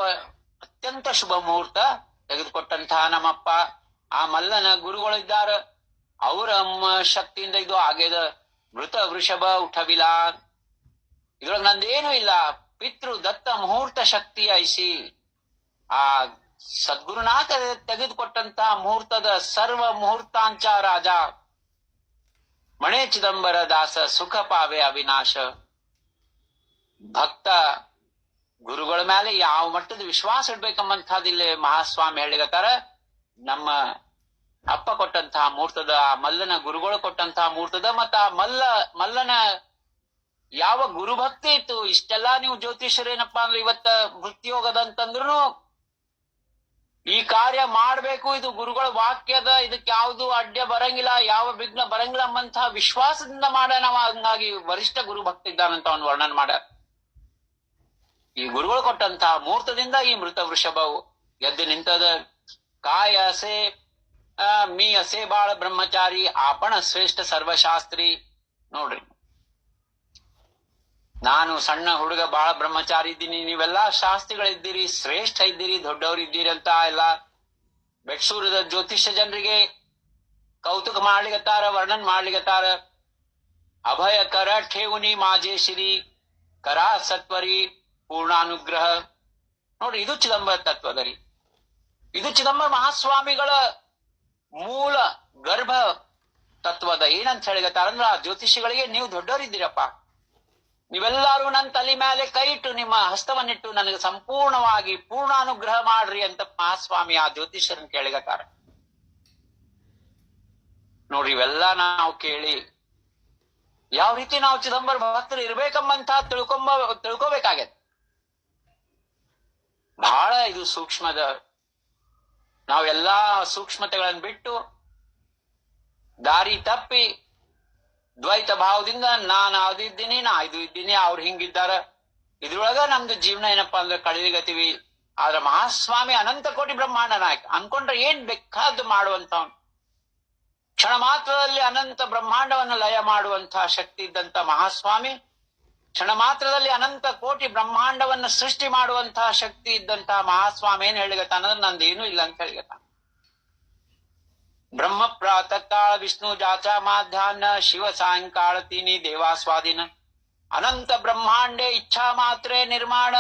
Speaker 1: ಅತ್ಯಂತ ಶುಭ ಮುಹೂರ್ತ ತೆಗೆದುಕೊಟ್ಟಂತಹ ನಮ್ಮಪ್ಪ ಆ ಮಲ್ಲನ ಗುರುಗಳಿದ್ದಾರೆ, ಅವರ ಶಕ್ತಿಯಿಂದ ಇದು ಆಗ್ಯದ. ಮೃತ ವೃಷಭ ಉಠವಿಲ, ಇದ್ರೊಳಗೆ ನಂದೇನು ಇಲ್ಲ. ಪಿತೃ ದತ್ತ ಮುಹೂರ್ತ ಶಕ್ತಿ ಐಸಿ, ಆ ಸದ್ಗುರುನಾಥ ತೆಗೆದುಕೊಟ್ಟಂತಹ ಮುಹೂರ್ತದ ಸರ್ವ ಮುಹೂರ್ತಾಂಚ ರಾಜ ಮಣೆ ಚಿದಂಬರ ದಾಸ ಸುಖ ಪಾವೆ ಅವಿನಾಶ. ಭಕ್ತ ಗುರುಗಳ ಮೇಲೆ ಯಾವ ಮಟ್ಟದ ವಿಶ್ವಾಸ ಇಡ್ಬೇಕಂಬಂತಹದಿಲ್ಲ ಮಹಾಸ್ವಾಮಿ ಹೇಳಿಗತ್ತಾರ. ನಮ್ಮ ಅಪ್ಪ ಕೊಟ್ಟಂತಹ ಮುಹೂರ್ತದ, ಮಲ್ಲನ ಗುರುಗಳು ಕೊಟ್ಟಂತಹ ಮುಹೂರ್ತದ, ಮತ್ತ ಆ ಮಲ್ಲನ ಯಾವ ಗುರುಭಕ್ತಿ ಇತ್ತು. ಇಷ್ಟೆಲ್ಲಾ ನೀವು ಜ್ಯೋತಿಷರೇನಪ್ಪಾ ಅಂದ್ರೆ ಇವತ್ತ ವೃತ್ತಿಯೋಗದಂತಂದ್ರು ಈ ಕಾರ್ಯ ಮಾಡ್ಬೇಕು, ಇದು ಗುರುಗಳ ವಾಕ್ಯದ, ಇದಕ್ಕೆ ಯಾವ್ದು ಅಡ್ಡ ಬರಂಗಿಲ್ಲ, ಯಾವ ವಿಘ್ನ ಬರಂಗಿಲ್ಲ ಎಂಬಂತಹ ವಿಶ್ವಾಸದಿಂದ ಮಾಡ ನಾವು. ಹಂಗಾಗಿ ವರಿಷ್ಠ ಗುರು ಭಕ್ತಿ ಇದ್ದಾನಂತ ಅವನು ವರ್ಣನೆ ಮಾಡ. ಈ ಗುರುಗಳು ಕೊಟ್ಟಂತಹ ಮುಹೂರ್ತದಿಂದ ಈ ಮೃತ ವೃಷಭವು ಎದ್ದು ನಿಂತದ. ಕಾಯ ಅಸೆ ಮೀ ಅಸೆ ಬಾಳ ಬ್ರಹ್ಮಚಾರಿ ಆಪಣ ಶ್ರೇಷ್ಠ ಸರ್ವಶಾಸ್ತ್ರಿ. ನೋಡ್ರಿ, ನಾನು ಸಣ್ಣ ಹುಡುಗ ಬಾಳ ಬ್ರಹ್ಮಚಾರಿ ಇದ್ದೀನಿ, ನೀವೆಲ್ಲಾ ಶಾಸ್ತ್ರಿಗಳಿದ್ದೀರಿ, ಶ್ರೇಷ್ಠ ಇದ್ದೀರಿ, ದೊಡ್ಡವ್ರು ಇದ್ದೀರಿ ಅಂತ ಎಲ್ಲ ಬೆಟ್ಸೂರದ ಜ್ಯೋತಿಷ್ಯ ಜನರಿಗೆ ಕೌತುಕ ಮಾಡ್ಲಿಗತ್ತಾರ, ವರ್ಣನ್ ಮಾಡ್ಲಿಗತ್ತಾರ. ಅಭಯ ಕರ ಠೇವುನಿ ಮಾಜೆ ಶ್ರೀ ಕರಾ ಸತ್ವರಿ ಪೂರ್ಣಾನುಗ್ರಹ. ನೋಡ್ರಿ, ಇದು ಚಿದಂಬರ ತತ್ವದರಿ. ಇದು ಚಿದಂಬರ ಮಹಾಸ್ವಾಮಿಗಳ ಮೂಲ ಗರ್ಭ ತತ್ವದ. ಏನಂತ ಹೇಳಿಗತ್ತಾರ ಅಂದ್ರ, ಆ ಜ್ಯೋತಿಷಿಗಳಿಗೆ ನೀವು ದೊಡ್ಡವರಿದ್ದೀರಪ್ಪ, ನೀವೆಲ್ಲರೂ ನನ್ನ ತಲೆ ಮೇಲೆ ಕೈ ಇಟ್ಟು ನಿಮ್ಮ ಹಸ್ತವನ್ನಿಟ್ಟು ನನಗೆ ಸಂಪೂರ್ಣವಾಗಿ ಪೂರ್ಣಾನುಗ್ರಹ ಮಾಡ್ರಿ ಅಂತ ಮಹಾಸ್ವಾಮಿ ಆ ಜ್ಯೋತಿಷ್ಯರನ್ನ ಕೇಳಿಗತ್ತಾರ. ನೋಡ್ರಿ, ಇವೆಲ್ಲ ನಾವು ಕೇಳಿ ಯಾವ ರೀತಿ ನಾವು ಚಿದಂಬರ ಭಕ್ತರು ಇರ್ಬೇಕಂಬಂತ ತಿಳ್ಕೋಬೇಕಾಗ್ಯದ. ಬಹಳ ಇದು ಸೂಕ್ಷ್ಮದ. ನಾವೆಲ್ಲಾ ಸೂಕ್ಷ್ಮತೆಗಳನ್ನು ಬಿಟ್ಟು ದಾರಿ ತಪ್ಪಿ ದ್ವೈತ ಭಾವದಿಂದ ನಾನು ಅದು ಇದ್ದೀನಿ, ನಾ ಇದು ಇದ್ದೀನಿ, ಅವ್ರು ಹಿಂಗಿದ್ದಾರ, ಇದ್ರೊಳಗ ನಮ್ದು ಜೀವನ ಏನಪ್ಪಾ ಅಂದ್ರೆ ಕಳಿಲಿಗತ್ತೀವಿ. ಆದ್ರೆ ಮಹಾಸ್ವಾಮಿ ಅನಂತ ಕೋಟಿ ಬ್ರಹ್ಮಾಂಡ ನಾಯಕ ಅನ್ಕೊಂಡ್ರೆ ಏನ್ ಬೇಕಾದ್ದು ಮಾಡುವಂತವನು. ಕ್ಷಣ ಮಾತ್ರದಲ್ಲಿ ಅನಂತ ಬ್ರಹ್ಮಾಂಡವನ್ನು ಲಯ ಮಾಡುವಂತಹ ಶಕ್ತಿ ಇದ್ದಂತ ಮಹಾಸ್ವಾಮಿ, ಕ್ಷಣ ಮಾತ್ರದಲ್ಲಿ ಅನಂತ ಕೋಟಿ ಬ್ರಹ್ಮಾಂಡವನ್ನು ಸೃಷ್ಟಿ ಮಾಡುವಂತಹ ಶಕ್ತಿ ಇದ್ದಂತಹ ಮಹಾಸ್ವಾಮಿ ಏನ್ ಹೇಳಿಗತ್ತಾನ ಅಂದ್ರೆ ನಂದೇನು ಇಲ್ಲ ಅಂತ ಹೇಳಿಗತ್ತಾನ. ಬ್ರಹ್ಮ ಪ್ರಾತಃ ಕಾಳ ವಿಷ್ಣು ಜಾಚಾ ಮಾಧ್ಯಾಹ್ನ ಶಿವ ಸಾಯಂಕಾಳ ತೀನಿ ದೇವಾ ಸ್ವಾಧೀನ. ಅನಂತ ಬ್ರಹ್ಮಾಂಡೇ ಇಚ್ಛಾ ಮಾತ್ರೇ ನಿರ್ಮಾಣ.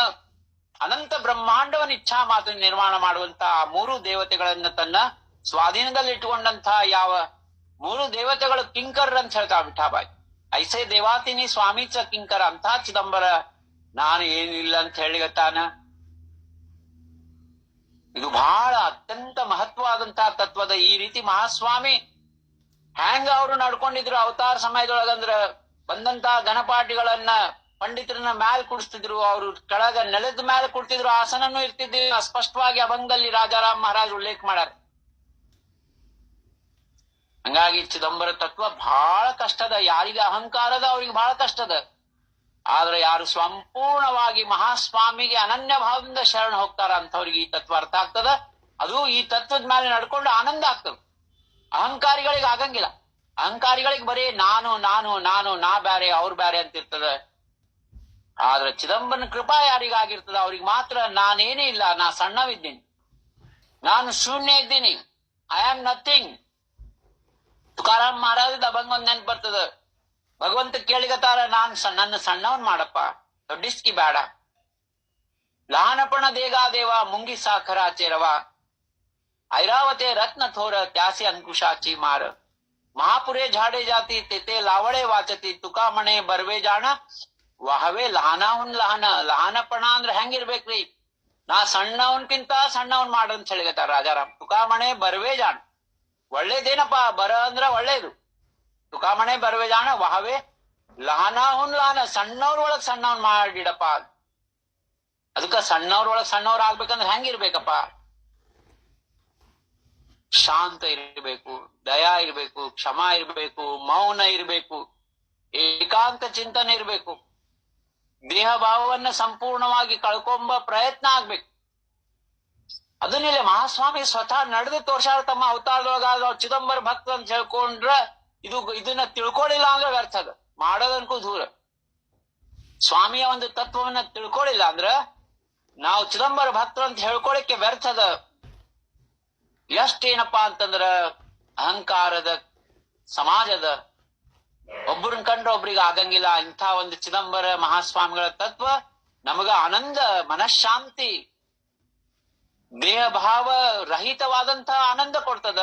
Speaker 1: ಅನಂತ ಬ್ರಹ್ಮಾಂಡವನ್ನು ಇಚ್ಛಾ ಮಾತ್ರ ನಿರ್ಮಾಣ ಮಾಡುವಂತಹ ಮೂರು ದೇವತೆಗಳನ್ನ ತನ್ನ ಸ್ವಾಧೀನದಲ್ಲಿ ಇಟ್ಟುಕೊಂಡಂತಹ ಯಾವ ಮೂರು ದೇವತೆಗಳು ಕಿಂಕರ್ ಅಂತ ಹೇಳ್ತಾವ ವಿಠಾಬಾಯಿ. ಐಸೆ ದೇವಾತಿನಿ ಸ್ವಾಮೀಚ ಕಿಂಕರ ಅಂತ ಚಿದಂಬರ ನಾನು ಏನಿಲ್ಲ ಅಂತ ಹೇಳಿಗತ್ತಾನ. ಇದು ಬಹಳ ಅತ್ಯಂತ ಮಹತ್ವವಾದಂತಹ ತತ್ವದ. ಈ ರೀತಿ ಮಹಾಸ್ವಾಮಿ ಹ್ಯಾಂಗ ಅವರು ನಡ್ಕೊಂಡಿದ್ರು ಅವತಾರ ಸಮಯದೊಳಗಂದ್ರ, ಬಂದಂತಹ ಘನಪಾಠಿಗಳನ್ನ ಪಂಡಿತರನ್ನ ಮ್ಯಾಲ್ ಕುಡಿಸ್ತಿದ್ರು, ಅವರು ಕೆಳಗ ನೆಲದ ಮ್ಯಾಲ ಕುಡ್ತಿದ್ರು, ಆಸನನೂ ಇರ್ತಿದ್ರು. ಸ್ಪಷ್ಟವಾಗಿ ಅಭಂಗದಲ್ಲಿ ರಾಜಾರಾಮ್ ಮಹಾರಾಜ್ ಉಲ್ಲೇಖ ಮಾಡ್ಯಾರ. ಹಂಗಾಗಿ ಚಿದಂಬರ ತತ್ವ ಬಹಳ ಕಷ್ಟದ. ಯಾರಿಗೆ ಅಹಂಕಾರದ ಅವ್ರಿಗೆ ಬಹಳ ಕಷ್ಟದ. ಆದ್ರೆ ಯಾರು ಸಂಪೂರ್ಣವಾಗಿ ಮಹಾಸ್ವಾಮಿಗೆ ಅನನ್ಯ ಭಾವದಿಂದ ಶರಣ ಹೋಗ್ತಾರ ಅಂತವ್ರಿಗೆ ಈ ತತ್ವ ಅರ್ಥ ಆಗ್ತದ. ಅದು ಈ ತತ್ವದ ಮೇಲೆ ನಡ್ಕೊಂಡು ಆನಂದ ಆಗ್ತದ. ಅಹಂಕಾರಿಗಳಿಗೆ ಆಗಂಗಿಲ್ಲ. ಅಹಂಕಾರಿಗಳಿಗೆ ಬರೀ ನಾನು ನಾನು ನಾನು ನಾ ಬ್ಯಾರೆ ಅವ್ರು ಬ್ಯಾರೆ ಅಂತ ಇರ್ತದ. ಆದ್ರೆ ಚಿದಂಬರನ ಕೃಪಾ ಯಾರಿಗಾಗಿರ್ತದ ಅವ್ರಿಗೆ ಮಾತ್ರ ನಾನೇನೇ ಇಲ್ಲ, ನಾ ಸಣ್ಣವಿದ್ದೀನಿ, ನಾನು ಶೂನ್ಯ ಇದ್ದೀನಿ, ಐ ಆಮ್ ನಥಿಂಗ್. ತುಕಾರಾಮ್ ಮಹಾರಾಜದ ಅಭಂಗ ಒಂದ್ ನೆನ್ಪು ಬರ್ತದ. ಭಗವಂತ ಕೇಳಿಗತಾರ, ನನ್ನ ಸಣ್ಣವನ್ ಮಾಡಪ್ಪ, ದೊಡ್ಡಿಸ್ಕಿ ಬೇಡ. ಲಹಾನಪಣ ದೇಗಾದೇವ ಮುಂಗಿ ಸಾಖರ ಚೇರವ ಐರಾವತೆ ರತ್ನ ಥೋರ ತ್ಯಾಸಿ ಅಂಕುಶಾಚಿ ಮಾರ. ಮಹಾಪುರೇ ಝಾಡೆ ಜಾತಿ ತೆತೆ ಲಾವಳೆ ವಾಚತಿ ತುಕಾಮಣೆ ಬರ್ವೆ ಜಾಣ ವಹವೇ ಲಹಾನವನ್ ಲಹಾನ. ಲಹಾನಪಣ ಅಂದ್ರೆ ಹೆಂಗಿರ್ಬೇಕ್ರಿ? ನಾ ಸಣ್ಣವನ್ಕಿಂತ ಸಣ್ಣವನ್ ಮಾಡ್ರಂತ ಹೇಳಿಗತಾರ ರಾಜಾರಾಮ್. ತುಕಾಮಣೆ ಬರ್ವೆ ಜಾಣ, ಒಳ್ಳೇದೇನಪ್ಪ, ಬರ ಅಂದ್ರ ಒಳ್ಳೇದು. ತುಕಾಮಣೆ ಬರ್ವೆ ಜಾಣ ವಹವೇ ಲಹಾನವನ್ ಲಹಾನ. ಸಣ್ಣವ್ರೊಳಗ್ ಸಣ್ಣವನ್ ಮಾಡಿಡಪ್ಪ. ಅದಕ್ಕ ಸಣ್ಣವ್ರೊಳಗ್ ಸಣ್ಣವ್ರ ಆಗ್ಬೇಕಂದ್ರೆ ಹೆಂಗಿರ್ಬೇಕಪ್ಪ? ಶಾಂತ ಇರಬೇಕು, ದಯಾ ಇರಬೇಕು, ಕ್ಷಮ ಇರಬೇಕು, ಮೌನ ಇರಬೇಕು, ಏಕಾಂತ ಚಿಂತನೆ ಇರಬೇಕು, ದೇಹ ಭಾವವನ್ನ ಸಂಪೂರ್ಣವಾಗಿ ಕಳ್ಕೊಂಬ ಪ್ರಯತ್ನ ಆಗ್ಬೇಕು. ಅದನ್ನಿಲ್ಲ ಮಹಾಸ್ವಾಮಿ ಸ್ವತಃ ನಡೆದು ತೋರ್ಸಾರ ತಮ್ಮ ಅವತಾರದೊಳಗ. ಚಿದಂಬರ ಭಕ್ತ ಅಂತ ಹೇಳ್ಕೊಂಡ್ರ ಇದನ್ನ ತಿಳ್ಕೊಳ್ಳಿಲ್ಲ ಅಂದ್ರೆ ವ್ಯರ್ಥ ಅದ. ಮಾಡೋದನ್ಕೂ ದೂರ. ಸ್ವಾಮಿಯ ಒಂದು ತತ್ವವನ್ನ ತಿಳ್ಕೊಳ್ಳಿಲ್ಲ ಅಂದ್ರ ನಾವು ಚಿದಂಬರ ಭಕ್ತರು ಅಂತ ಹೇಳ್ಕೊಳಕ್ಕೆ ವ್ಯರ್ಥದ. ಎಷ್ಟೇನಪ್ಪಾ ಅಂತಂದ್ರ ಅಹಂಕಾರದ ಸಮಾಜದ, ಒಬ್ಬರನ್ನ ಕಂಡ್ರೆ ಒಬ್ರಿಗೆ ಆಗಂಗಿಲ್ಲ. ಇಂಥ ಒಂದು ಚಿದಂಬರ ಮಹಾಸ್ವಾಮಿಗಳ ತತ್ವ ನಮಗ ಆನಂದ, ಮನಃಶಾಂತಿ, ದೇಹ ಭಾವ ರಹಿತವಾದಂತಹ ಆನಂದ ಕೊಡ್ತದ.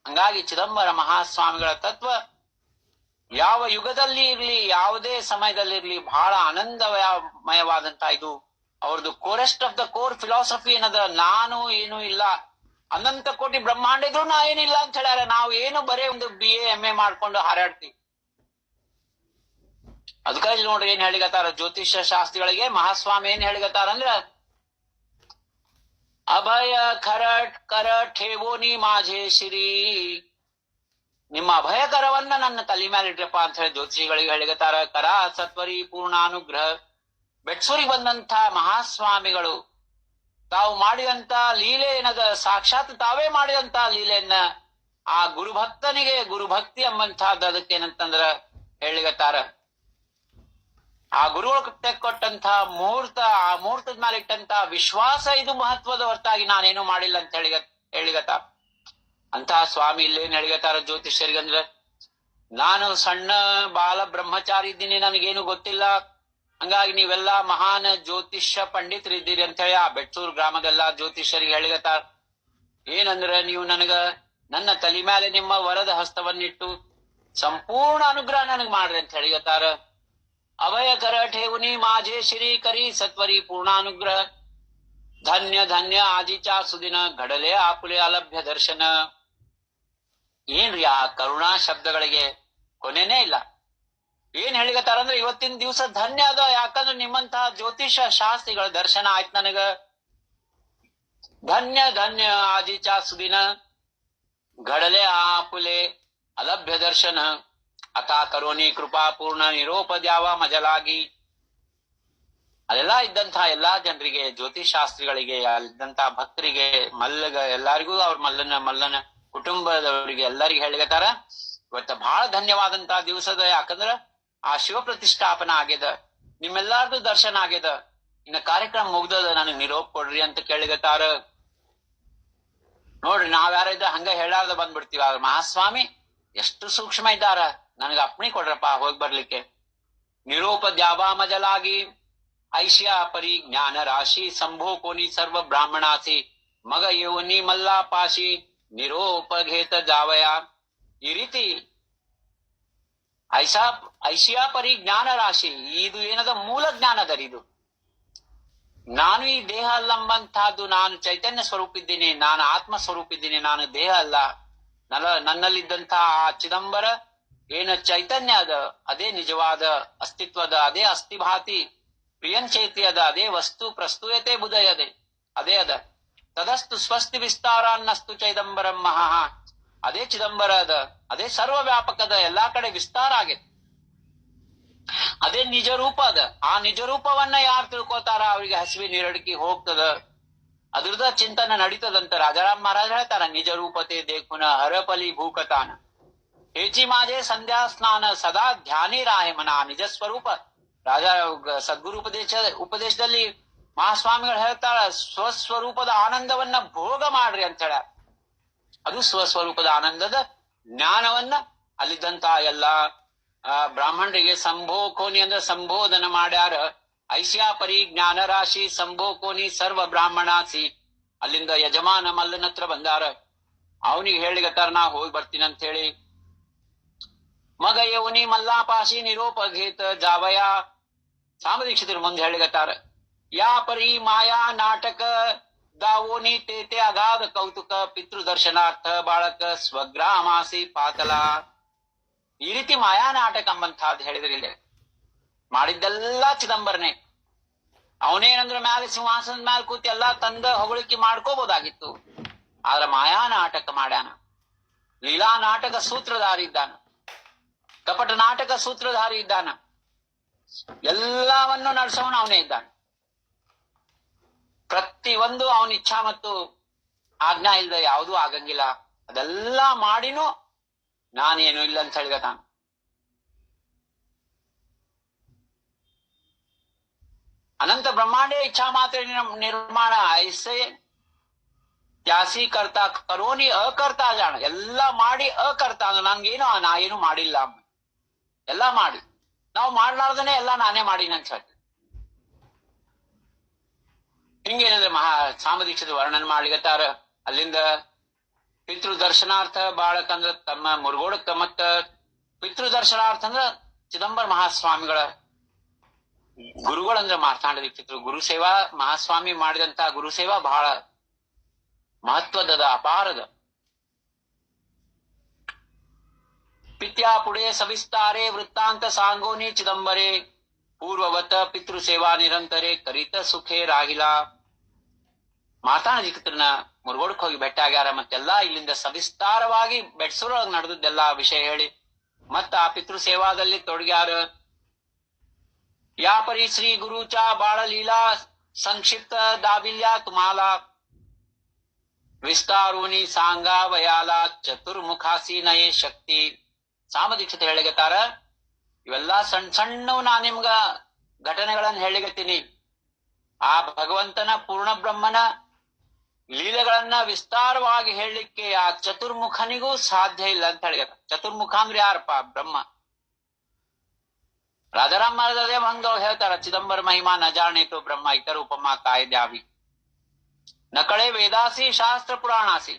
Speaker 1: ಹಂಗಾಗಿ ಚಿದಂಬರ ಮಹಾಸ್ವಾಮಿಗಳ ತತ್ವ ಯಾವ ಯುಗದಲ್ಲಿ ಇರ್ಲಿ, ಯಾವುದೇ ಸಮಯದಲ್ಲಿರ್ಲಿ ಬಹಳ ಆನಂದಮಯವಾದಂತ ಇದು ಅವ್ರದ್ದು ಕೋರೆಸ್ಟ್ ಆಫ್ ದ ಕೋರ್ ಫಿಲಾಸಫಿ ಏನದ. ನಾನು ಏನು ಇಲ್ಲ, ಅನಂತ ಕೋಟಿ ಬ್ರಹ್ಮಾಂಡ ಇದ್ರು ನಾ ಏನಿಲ್ಲ ಅಂತ ಹೇಳ್ಯಾರ. ನಾವು ಏನು ಬರೇ ಒಂದು BA MA ಮಾಡ್ಕೊಂಡು ಹಾರಾಡ್ತೀವಿ. ಅದಕ್ಕಾಗಿ ನೋಡ್ರಿ ಏನ್ ಹೇಳಿಗತ್ತಾರ ಜ್ಯೋತಿಷ್ಯ ಶಾಸ್ತ್ರಿಗಳಿಗೆ ಮಹಾಸ್ವಾಮಿ ಏನ್ ಹೇಳಿಗತ್ತಾರ ಅಂದ್ರ, ಅಭಯ ಖರಟ್ ಕರ ಠೇವೋನಿ ಮಾঝে ಶ್ರೀ, ನಿಮ್ಮ ಅಭಯಕರವನ್ನ ನನ್ನ ತಲೆ ಮೇಲೆ ಇಟ್ರಪ್ಪ ಅಂತ ಹೇಳಿ ಜ್ಯೋತಿಷಿಗಳಿಗೆ ಹೇಳಿಗತ್ತಾರ. ಕರ ಸತ್ವರಿ ಪೂರ್ಣಾನುಗ್ರಹ. ಬೆಟ್ಸೂರಿಗೆ ಬಂದಂತ ಮಹಾಸ್ವಾಮಿಗಳು ತಾವು ಮಾಡಿದಂತ ಲೀಲೆ ಏನದ, ಸಾಕ್ಷಾತ್ ತಾವೇ ಮಾಡಿದಂತ ಲೀಲೆಯನ್ನ ಆ ಗುರುಭಕ್ತನಿಗೆ ಗುರುಭಕ್ತಿ ಎಂಬಂತಹದ್ದು ಅದಕ್ಕೇನಂತಂದ್ರ ಹೇಳಿಗತ್ತಾರ. ಆ ಗುರುಗಳು ತೆಕ್ಕೊಟ್ಟಂತ ಮುಹೂರ್ತ, ಆ ಮುಹೂರ್ತದ ಮೇಲೆ ಇಟ್ಟಂತ ವಿಶ್ವಾಸ ಇದು ಮಹತ್ವದ ಹೊರತಾಗಿ ನಾನೇನು ಮಾಡಿಲ್ಲ ಅಂತ ಹೇಳಿಗತ್ತಾರ. ಅಂತಹ ಸ್ವಾಮಿ ಇಲ್ಲೇನ್ ಹೇಳಿಗತ್ತಾರ ಜ್ಯೋತಿಷ್ಯರಿಗಂದ್ರ, ನಾನು ಸಣ್ಣ ಬಾಲ ಬ್ರಹ್ಮಚಾರಿ ಇದ್ದೀನಿ, ನನಗೇನು ಗೊತ್ತಿಲ್ಲ, ಹಂಗಾಗಿ ನೀವೆಲ್ಲಾ ಮಹಾನ್ ಜ್ಯೋತಿಷ್ಯ ಪಂಡಿತರಿದ್ದೀರಿ ಅಂತ ಹೇಳಿ ಆ ಬೆಟ್ಟೂರ್ ಗ್ರಾಮದೆಲ್ಲಾ ಜ್ಯೋತಿಷ್ಯರಿಗೆ ಹೇಳಿಗತ್ತಾರ. ಏನಂದ್ರ, ನೀವು ನನಗ ನನ್ನ ತಲೆ ಮೇಲೆ ನಿಮ್ಮ ವರದ ಹಸ್ತವನ್ನಿಟ್ಟು ಸಂಪೂರ್ಣ ಅನುಗ್ರಹ ನನಗ್ ಮಾಡ್ರಿ ಅಂತ ಹೇಳಿಗತ್ತಾರ. ಅಭಯ ಕರ ಠೇವುನಿ ಮಾঝে ಶ್ರೀ ಕರಿ ಸತ್ವರಿ ಪೂರ್ಣಾನುಗ್ರಹ. ಧನ್ಯ ಧನ್ಯ ಆಜಿಚಾ ಸುದಿನ ಘಡಲೆ ಆಪುಲೆ ಅಲಭ್ಯ ದರ್ಶನ. ಏನ್ರಿ ಆ ಕರುಣಾ ಶಬ್ದಗಳಿಗೆ ಕೊನೆನೇ ಇಲ್ಲ. ಏನ್ ಹೇಳಿಗತ್ತಾರ ಅಂದ್ರೆ, ಇವತ್ತಿನ ದಿವಸ ಧನ್ಯ ಅದ, ಯಾಕಂದ್ರೆ ನಿಮ್ಮಂತಹ ಜ್ಯೋತಿಷ ಶಾಸ್ತ್ರಿಗಳ ದರ್ಶನ ಆಯ್ತು ನನಗ. ಧನ್ಯ ಧನ್ಯ ಆಜಿಚಾ ಸುದಿನ ಘಡಲೆ ಆಪುಲೆ ಅಲಭ್ಯ ದರ್ಶನ. ಅತಾ ಕರೋನಿ ಕೃಪಾ ಪೂರ್ಣ ನಿರೋಪದ್ಯಾವ ಮಜಲಾಗಿ. ಅಲ್ಲೆಲ್ಲಾ ಇದ್ದಂತಹ ಎಲ್ಲಾ ಜನರಿಗೆ, ಜ್ಯೋತಿಷ್ ಶಾಸ್ತ್ರಿಗಳಿಗೆ, ಅಲ್ಲಿದ್ದಂತಹ ಭಕ್ತರಿಗೆ, ಮಲ್ಲಗ ಎಲ್ಲಾರಿಗೂ, ಅವ್ರ ಮಲ್ಲನ ಕುಟುಂಬದವರಿಗೆ ಎಲ್ಲರಿಗೂ ಹೇಳಿಗತ್ತಾರ, ಇವತ್ತ ಬಹಳ ಧನ್ಯವಾದಂತಹ ದಿವಸದ. ಯಾಕಂದ್ರ ಆ ಶಿವ ಪ್ರತಿಷ್ಠಾಪನ ಆಗ್ಯದ, ನಿಮ್ಮೆಲ್ಲಾರ್ದು ದರ್ಶನ ಆಗ್ಯದ, ಇನ್ನ ಕಾರ್ಯಕ್ರಮ ಮುಗ್ದದ, ನನಗ್ ನಿರೋಪ ಕೊಡ್ರಿ ಅಂತ ಕೇಳಿಗತ್ತಾರ. ನೋಡ್ರಿ, ನಾವ್ಯಾರ ಹಂಗ ಹೇಳಾರ್ದ ಬಂದ್ಬಿಡ್ತೀವಿ. ಆದ್ರ ಮಹಾಸ್ವಾಮಿ ಎಷ್ಟು ಸೂಕ್ಷ್ಮ ಇದ್ದಾರ, ನನಗ ಅಪ್ಪಣೆ ಕೊಡ್ರಪ್ಪ ಹೋಗಿ ಬರ್ಲಿಕ್ಕೆ. ನಿರೋಪ ದ್ಯಾವ ಮಜಲಾಗಿ ಐಶ್ಯ ಪರಿ ಜ್ಞಾನ ರಾಶಿ ಸಂಭೋ ಕೋನಿ ಸರ್ವ ಬ್ರಾಹ್ಮಣಾಸಿ ಮಗ ಯೋನಿ ಮಲ್ಲಾ ಪಾಶಿ ನಿರೋಪಘೇತ ಜಾವಯ. ಈ ರೀತಿ ಐಶ್ಯ ಪರಿ ಜ್ಞಾನ ರಾಶಿ, ಇದು ಏನದ ಮೂಲ ಜ್ಞಾನದರಿ. ಇದು ನಾನು ಈ ದೇಹ ಅಲ್ಲಂಬಂತಹದ್ದು, ನಾನು ಚೈತನ್ಯ ಸ್ವರೂಪ ಇದ್ದೀನಿ, ನಾನು ಆತ್ಮ ಸ್ವರೂಪ ಇದ್ದೀನಿ, ನಾನು ದೇಹ ಅಲ್ಲ. ನನ್ನಲ್ಲಿದ್ದಂತಹ ಆ ಚಿದಂಬರ ಏನ ಚೈತನ್ಯ ಅದ, ಅದೇ ನಿಜವಾದ ಅಸ್ತಿತ್ವದ, ಅದೇ ಅಸ್ಥಿಭಾತಿ ಪ್ರಿಯಂಚೇತಿ ಅದ, ಅದೇ ವಸ್ತು ಪ್ರಸ್ತುಯತೆ ಬುಧಯದೆ ಅದೇ ಅದ. ತದಸ್ತು ಸ್ವಸ್ತಿ ವಿಸ್ತಾರನ್ನಸ್ತು ಚೈದಂಬರಂ ಮಹಾ. ಅದೇ ಚಿದಂಬರ ಅದ, ಅದೇ ಸರ್ವ ವ್ಯಾಪಕದ, ಎಲ್ಲಾ ಕಡೆ ವಿಸ್ತಾರ ಆಗೈತಿ. ಅದೇ ನಿಜ ರೂಪ ಅದ. ಆ ನಿಜ ರೂಪವನ್ನ ಯಾರು ತಿಳ್ಕೊತಾರ ಅವ್ರಿಗೆ ಹಸಿವಿ ನೀರಡಿಕೆ ಹೋಗ್ತದ, ಅದ್ರದ ಚಿಂತನೆ ನಡೀತದಂತ ರಾಜಾರಾಮ್ ಮಹಾರಾಜ್ ಹೇಳ್ತಾರ. ನಿಜ ರೂಪತೆ ದೇಖುನ ಹರಪಲಿ ಭೂಕತಾನ ಹೇಚಿ ಮಾಜೆ ಸಂಧ್ಯಾ ಸ್ನಾನ ಸದಾ ಧ್ಯಾನಿ ರಾಹೆ ಮನ. ನಿಜ ಸ್ವರೂಪ ರಾಜ ಸದ್ಗುರು ಉಪದೇಶದಲ್ಲಿ ಮಹಾಸ್ವಾಮಿಗಳು ಹೇಳ್ತಾರ, ಸ್ವಸ್ವರೂಪದ ಆನಂದವನ್ನ ಭೋಗ ಮಾಡ್ರಿ ಅಂತ ಹೇಳ. ಅದು ಸ್ವಸ್ವರೂಪದ ಆನಂದದ ಜ್ಞಾನವನ್ನ ಅಲ್ಲಿದ್ದಂತ ಎಲ್ಲಾ ಬ್ರಾಹ್ಮಣರಿಗೆ ಸಂಭೋ ಕೋನಿ ಅಂದ್ರೆ ಸಂಬೋಧನ ಮಾಡ್ಯಾರ. ಐಶ್ಯ ಪರಿ ಜ್ಞಾನ ರಾಶಿ ಸಂಭೋ ಕೋನಿ ಸರ್ವ ಬ್ರಾಹ್ಮಣಾಸಿ. ಅಲ್ಲಿಂದ ಯಜಮಾನ ಮಲ್ಲನ ಹತ್ರ ಬಂದಾರ. ಅವನಿಗೆ ಹೇಳಿಗತ್ತಾರ, ನಾ ಹೋಗಿ ಬರ್ತೀನಿ ಅಂತ ಹೇಳಿ. ಮಗ ಯೋನಿ ಮಲ್ಲಾಪಾಶಿ ನಿರೋಪಘೇತ ಜಾವಯ. ಸಾಮದೀಕ್ಷಿತರು ಮುಂದೆ ಹೇಳಿಗತ್ತಾರ, ಯಾ ಪರಿ ಮಾಯಾ ನಾಟಕ ದಾವೋನಿ ತೇತೆ ಅಗಾಧ ಕೌತುಕ ಪಿತೃ ದರ್ಶನಾರ್ಥ ಬಾಳಕ ಸ್ವಗ್ರಾಮಾಸಿ ಪಾತಲ. ಈ ರೀತಿ ಮಾಯಾ ನಾಟಕ ಎಂಬಂತಹದ್ದು ಹೇಳಿದ್ರಿ. ಇಲ್ಲಿ ಮಾಡಿದ್ದೆಲ್ಲಾ ಚಿದಂಬರನೇ. ಅವನೇನಂದ್ರ ಮ್ಯಾಲ ಸಿಂಹಾಸನದ ಮ್ಯಾಲ ಕೂತಿ ಎಲ್ಲಾ ತಂದ ಹೊಗಳಿಕೆ ಮಾಡ್ಕೋಬಹುದಾಗಿತ್ತು. ಆದ್ರ ಮಾಯಾ ನಾಟಕ ಮಾಡ್ಯಾನ. ಲೀಲಾ ನಾಟಕ ಸೂತ್ರಧಾರಿ ಇದ್ದಾನ, ಕಪಟ ನಾಟಕ ಸೂತ್ರಧಾರಿ ಇದ್ದಾನ, ಎಲ್ಲವನ್ನು ನಡೆಸೋನು ಅವನೇ ಇದ್ದಾನೆ. ಪ್ರತಿಯೊಂದು ಅವನ ಇಚ್ಛಾ ಮತ್ತು ಆಜ್ಞಾ ಇಲ್ದ ಯಾವುದೂ ಆಗಂಗಿಲ್ಲ. ಅದೆಲ್ಲಾ ಮಾಡಿನೂ ನಾನೇನು ಇಲ್ಲ ಅಂತ ಹೇಳಿಗತಾನ. अनंत ब्रह्मांडे इच्छा मात्र निर्माण ऐसे ತ್ಯಾಸಿ ಕರ್ತಾ ಕರೋನಿ ಅಕರ್ತಾ ಜಾಣ. ಎಲ್ಲ ಮಾಡಿ ಅಕರ್ತಾ ಅಂದ್ರೆ ನನ್ಗೇನು ನಾ ಏನು ಮಾಡಿಲ್ಲ, ಎಲ್ಲ ಮಾಡಿ ನಾವು ಮಾಡ್ಲಾರ್ದನೆ ಎಲ್ಲ ನಾನೇ ಮಾಡೀನಿ ಅಂತ ಹೇಳ್ತೀವಿ. ಹಿಂಗೇನಂದ್ರೆ ಸಾಮದೀಕ್ಷದ ವರ್ಣನೆ ಮಾಡ್ಲಿಕತ್ತಾರ. ಅಲ್ಲಿಂದ ಪಿತೃ ದರ್ಶನಾರ್ಥ ಬಾಳಕಂದ್ರ ತಮ್ಮ ಮುರುಗೋಡಕ್ಕ ಮತ್ತ ಪಿತೃ ದರ್ಶನಾರ್ಥ ಅಂದ್ರ ಚಿದಂಬರ ಮಹಾಸ್ವಾಮಿಗಳ ಗುರುಗಳಂದ್ರ ಮಾರ್ತಾಂಡ ದೀಕ್ಷಿತರು. ಗುರು ಸೇವಾ ಮಹಾಸ್ವಾಮಿ ಮಾಡಿದಂತ ಗುರು ಸೇವಾ ಬಹಳ ಮಹತ್ವದ ಅಪಾರದ. ಪಿತ್ಯಾ ಪುಡೆ ಸವಿಸ್ತಾರೆ ವೃತ್ತಾಂತ ಸಾಂಗೋನಿ ಚಿದಂಬರೆ ಪೂರ್ವವತ ಪಿತೃ ಸೇವಾ ನಿರಂತರೆ ಕರಿತ ಸುಖೇ ರಾಗಿಲ. ಮಾತಾಣ ದೀಕ್ಷಿತರನ್ನ ಮುರುಗೋಡಕ್ಕೆ ಹೋಗಿ ಭೇಟಿ ಆಗ್ಯಾರ. ಮತ್ತೆಲ್ಲಾ ಇಲ್ಲಿಂದ ಸವಿಸ್ತಾರವಾಗಿ ಬೆಡ್ಸೂರೊಳಗೆ ನಡೆದದ್ದೆಲ್ಲಾ ವಿಷಯ ಹೇಳಿ ಮತ್ತ ಆ ಪಿತೃ ಸೇವಾದಲ್ಲಿ ತೊಡಗ್ಯಾರ. ಯಾಪರಿ ಶ್ರೀ ಗುರುಚ ಬಾಳ ಲೀಲಾ ಸಂಕ್ಷಿಪ್ತ ದಾಬಿಲ್ಯಾ ತುಮಾಲ ವಿಸ್ತಾರೂನಿ ಸಾಂಗ ವಯಾಲ ಚತುರ್ಮುಖಾಸಿ ನಯೇ ಶಕ್ತಿ. ಸಾಮದೀಕ್ಷಿತ ಹೇಳಿಗತ್ತಾರ, ಇವೆಲ್ಲಾ ಸಣ್ಣ ಸಣ್ಣವು ನಾ ನಿಮ್ಗ ಘಟನೆಗಳನ್ನ ಹೇಳಿಗತ್ತೀನಿ. ಆ ಭಗವಂತನ ಪೂರ್ಣ ಬ್ರಹ್ಮನ ಲೀಲೆಗಳನ್ನ ವಿಸ್ತಾರವಾಗಿ ಹೇಳಲಿಕ್ಕೆ ಆ ಚತುರ್ಮುಖನಿಗೂ ಸಾಧ್ಯ ಇಲ್ಲ ಅಂತ ಹೇಳಿಗತ್ತ. ಚತುರ್ಮುಖ ಅಂದ್ರೆ ಯಾರಪ್ಪ? ಬ್ರಹ್ಮ. ರಾಜಾರಾಮ್ ಮಹಾರಾಜ್ ಹಂಗ ಹೇಳ್ತಾರ, ಚಿದಂಬರ ಮಹಿಮಾ ನ ಜಾಣೇತು ಬ್ರಹ್ಮ ಇತರ ಉಪಮ ಕಾಯ್ದ್ಯಾವಿ ನಕಳೆ ವೇದಾಸಿ ಶಾಸ್ತ್ರ ಪುರಾಣಾಸಿ.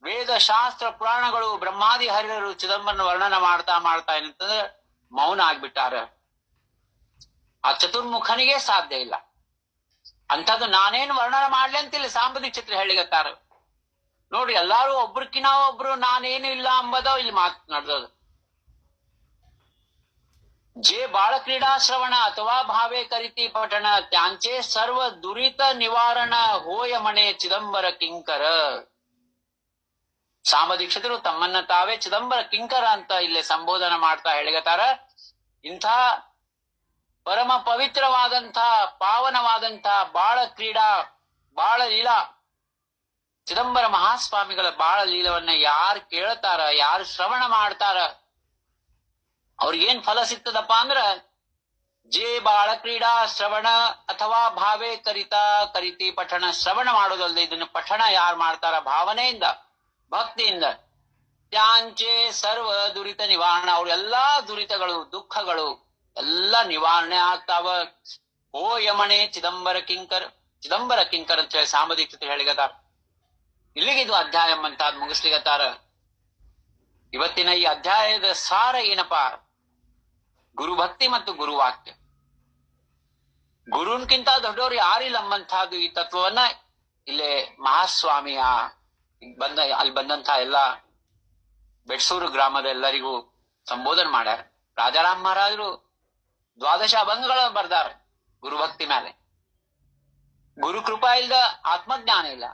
Speaker 1: ವೇದ ಶಾಸ್ತ್ರ ಪುರಾಣಗಳು ಬ್ರಹ್ಮಾದಿ ಹರಿಹರು ಚಿದಂಬರನ ವರ್ಣನ ಮಾಡ್ತಾ ಮಾಡ್ತಾ ಏನಂತಂದ್ರೆ ಮೌನ ಆಗ್ಬಿಟ್ಟಾರ. ಆ ಚತುರ್ಮುಖನಿಗೆ ಸಾಧ್ಯ ಇಲ್ಲ ಅಂಥದ್ದು ನಾನೇನು ವರ್ಣನ ಮಾಡ್ಲಿ ಅಂತಿಲ್ಲ ಸಾಂಬದೀಕ್ಷಿತರು ಹೇಳಿಗತ್ತಾರ. ನೋಡ್ರಿ, ಎಲ್ಲಾರು ಒಬ್ರಕಿನ ಒಬ್ರು ನಾನೇನು ಇಲ್ಲ ಅಂಬದ ಇಲ್ಲಿ ಮಾತು ನಡೆದದು. जे बाळ क्रीडा श्रवण अथवा भावे करीती पठण त्यांचे सर्व दुरित निवारण होय म्हणे ಚಿದಂಬರ ಕಿಂಕರ. ಸಾಮದೀಕ್ಷಿತರು ತಮ್ಮನ್ನ ತಾವೇ ಚಿದಂಬರ ಕಿಂಕರ ಅಂತ ಇಲ್ಲಿ ಸಂಬೋಧನೆ ಮಾಡ್ತಾ ಹೇಳಿಗತಾರ. ಇಂಥ ಪರಮ ಪವಿತ್ರವಾದಂಥ ಪಾವನವಾದಂಥ ಬಾಳ ಕ್ರೀಡಾ ಬಾಳ ಲೀಲಾ ಚಿದಂಬರ ಮಹಾಸ್ವಾಮಿಗಳ ಬಾಳ ಲೀಲವನ್ನ ಯಾರು ಕೇಳ್ತಾರ, ಯಾರು ಶ್ರವಣ ಮಾಡ್ತಾರ, ಅವ್ರಿಗೇನ್ ಫಲ ಸಿಗ್ತದಪ್ಪ ಅಂದ್ರ ಜೇ ಬಾಳ ಕ್ರೀಡಾ ಶ್ರವಣ ಅಥವಾ ಭಾವೇ ಕರಿತಿ ಪಠಣ. ಶ್ರವಣ ಮಾಡೋದಲ್ದೆ ಇದನ್ನು ಪಠಣ ಯಾರು ಮಾಡ್ತಾರ ಭಾವನೆಯಿಂದ ಭಕ್ತಿಯಿಂದ, ತ್ಯಾಂಚೆ ಸರ್ವ ದುರಿತ ನಿವಾರಣ, ಅವ್ರ ಎಲ್ಲಾ ದುರಿತಗಳು ದುಃಖಗಳು ಎಲ್ಲಾ ನಿವಾರಣೆ ಆಗ್ತಾವ. ಓ ಯಮಣೆ ಚಿದಂಬರ ಕಿಂಕರ್. ಚಿದಂಬರ ಕಿಂಕರ್ ಅಂತ ಹೇಳಿ ಸಾಂಬದೀಕ್ಷಿತರು ಹೇಳಿಗತಾರ. ಇಲ್ಲಿಗೆ ಇದು ಅಧ್ಯಾಯ ಅಂತ ಮುಗಿಸ್ಲಿಗತ್ತಾರ. ಇವತ್ತಿನ ಈ ಅಧ್ಯಾಯದ ಸಾರ ಏನಪ್ಪಾ? ಗುರುಭಕ್ತಿ ಮತ್ತು ಗುರುವಾಕ್ಯ. ಗುರುನ್ಕಿಂತ ದೊಡ್ಡವರು ಯಾರಿಲ್ಲ ಎಂಬಂತಹದ್ದು ಈ ತತ್ವವನ್ನ ಇಲ್ಲೇ ಮಹಾಸ್ವಾಮಿಯ ಅಲ್ಲಿ ಬಂದಂತ ಎಲ್ಲ ಬೆಡ್ಸೂರು ಗ್ರಾಮದ ಎಲ್ಲರಿಗೂ ಸಂಬೋಧನೆ ಮಾಡ್ಯಾರ. ರಾಜಾರಾಮ್ ಮಹಾರಾಜರು ದ್ವಾದಶ ಅಭಂಗಗಳ ಬರ್ದಾರ ಗುರುಭಕ್ತಿ ಮೇಲೆ. ಗುರು ಕೃಪಾ ಇಲ್ದ ಆತ್ಮಜ್ಞಾನ ಇಲ್ಲ.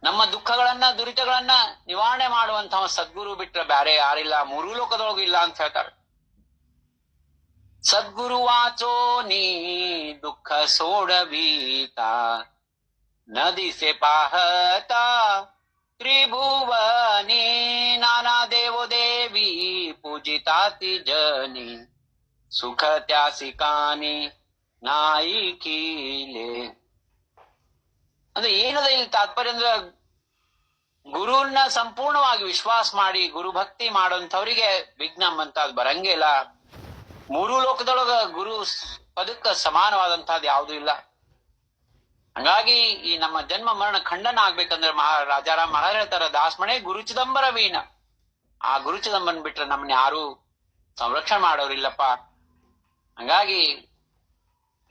Speaker 1: ನಮ್ಮ ದುಃಖಗಳನ್ನ ದುರಿತಗಳನ್ನ ನಿವಾರಣೆ ಮಾಡುವಂತಹ ಸದ್ಗುರು ಬಿಟ್ರೆ ಬ್ಯಾರೆ ಯಾರಿಲ್ಲ, ಮೂರೂ ಲೋಕದೊಳಗೂ ಇಲ್ಲ ಅಂತ ಹೇಳ್ತಾರೆ. ಸದ್ಗುರು ವಾಚೋ ನೀ ದುಃಖ ಸೋಡಬೀತಾ ನದಿ ಸೆ ಪಾಹತಾ ತ್ರಿಭುವನಿ ನಾನಾ ದೇವೋ ದೇವಿ ಪೂಜಿತಾತಿ ಜನಿ ಸುಖ ತ್ಯಾಸಿಕಾನಿ ನಾಯಿ ಕೀಲೆ. ಅಂದ್ರೆ ಏನದ ಇಲ್ಲಿ ತಾತ್ಪರ್ಯ ಅಂದ್ರೆ ಗುರುವನ್ನ ಸಂಪೂರ್ಣವಾಗಿ ವಿಶ್ವಾಸ ಮಾಡಿ ಗುರುಭಕ್ತಿ ಮಾಡೋಂಥವ್ರಿಗೆ ವಿಘ್ನ ಅಂತ ಅದು ಬರಂಗೇ ಇಲ್ಲ. ಮೂರು ಲೋಕದೊಳಗ ಗುರು ಪದಕ್ಕ ಸಮಾನವಾದಂತಹದ್ದು ಯಾವುದೂ ಇಲ್ಲ. ಹಂಗಾಗಿ ಈ ನಮ್ಮ ಜನ್ಮ ಮರಣ ಖಂಡನ ಆಗ್ಬೇಕಂದ್ರೆ ರಾಜಾರಾಮ್ ಮಹಾರಾಜ್ ಹೇಳ್ತಾರ, ದಾಸ್ಮಣೆ ಗುರು ಚಿದಂಬರ ವೀಣ. ಆ ಗುರು ಚಿದಂಬರನ್ ಬಿಟ್ರೆ ನಮ್ಮನ್ನ ಯಾರು ಸಂರಕ್ಷಣೆ ಮಾಡೋರಿಲ್ಲಪ್ಪ. ಹಂಗಾಗಿ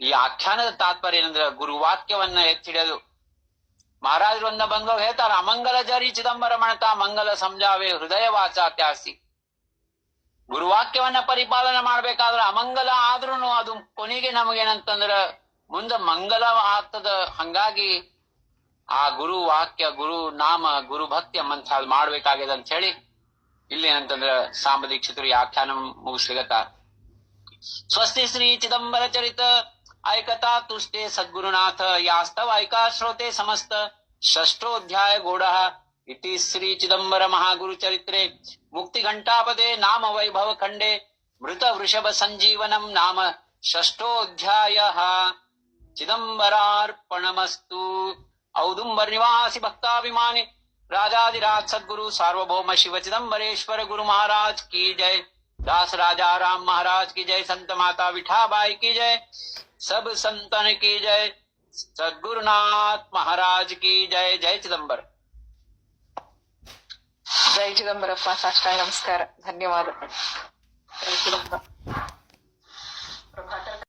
Speaker 1: ಈ ಆಖ್ಯಾನದ ತಾತ್ಪರ್ಯ ಏನಂದ್ರೆ ಗುರುವಾಕ್ಯವನ್ನ ಎತ್ತಿಡೋದು. ಮಹಾರಾಜರು ಒಂದ ಬಂದು ಹೇಳ್ತಾರ, ಅಮಂಗಲ ಜರಿ ಚಿದಂಬರ ಮಣತ ಮಂಗಲ ಸಂಜಾವೆ ಹೃದಯ ವಾಚ ತ್ಯಾಸಿ. ಗುರುವಾಕ್ಯವನ್ನ ಪರಿಪಾಲನೆ ಮಾಡ್ಬೇಕಾದ್ರೆ ಅಮಂಗಲ ಆದ್ರೂನು ಅದು ಕೊನೆಗೆ ನಮಗೇನಂತಂದ್ರ ಮುಂದೆ ಮಂಗಲ ಆಗ್ತದ. ಹಂಗಾಗಿ ಆ ಗುರು ವಾಕ್ಯ ಗುರು ನಾಮ ಗುರು ಭಕ್ತಿ ಎಂಬಂತ ಮಾಡ್ಬೇಕಾಗ್ಯದ ಅಂತ ಹೇಳಿ ಇಲ್ಲಿ ಏನಂತಂದ್ರ ಸಾಂಬದೀಕ್ಷಿತರು ಈ ಆಖ್ಯಾನ ಮುಗಿಸ್ಲಿಗತ್ತಾರ. ಸ್ವಸ್ತಿ ಶ್ರೀ ಚಿದಂಬರ ಚರಿತ ऐकता तुष्टे सद्गुरुनाथ यास्तव ऐका श्रोते समस्त. षष्ठोऽध्याय गूढः इति श्री चिदंबर महागुरु चरित्रे मुक्ति घंटापदे नाम वैभव खंडे मृत वृषभ संजीवनम नाम षष्ठोऽध्यायः चिदम्बरार्पणमस्तु। औदुम्बर निवासी भक्ताभिमानी राजाधिराज सद्गुरु सार्वभौम शिव चिदम्बरेश्वर गुरु महाराज की जय। दास राजा राम महाराज की जय। संत माता विठाबाई की जय। सब संतन की जय। सद्गुरुनाथ महाराज की जय। जय चिदंबर।
Speaker 2: ಜೈ ಚಿದಂಬರಪ್ಪ, ಸಾಷ್ಟಾಂಗ ನಮಸ್ಕಾರ, ಧನ್ಯವಾದ. ಜೈ ಚಿದಂಬರ.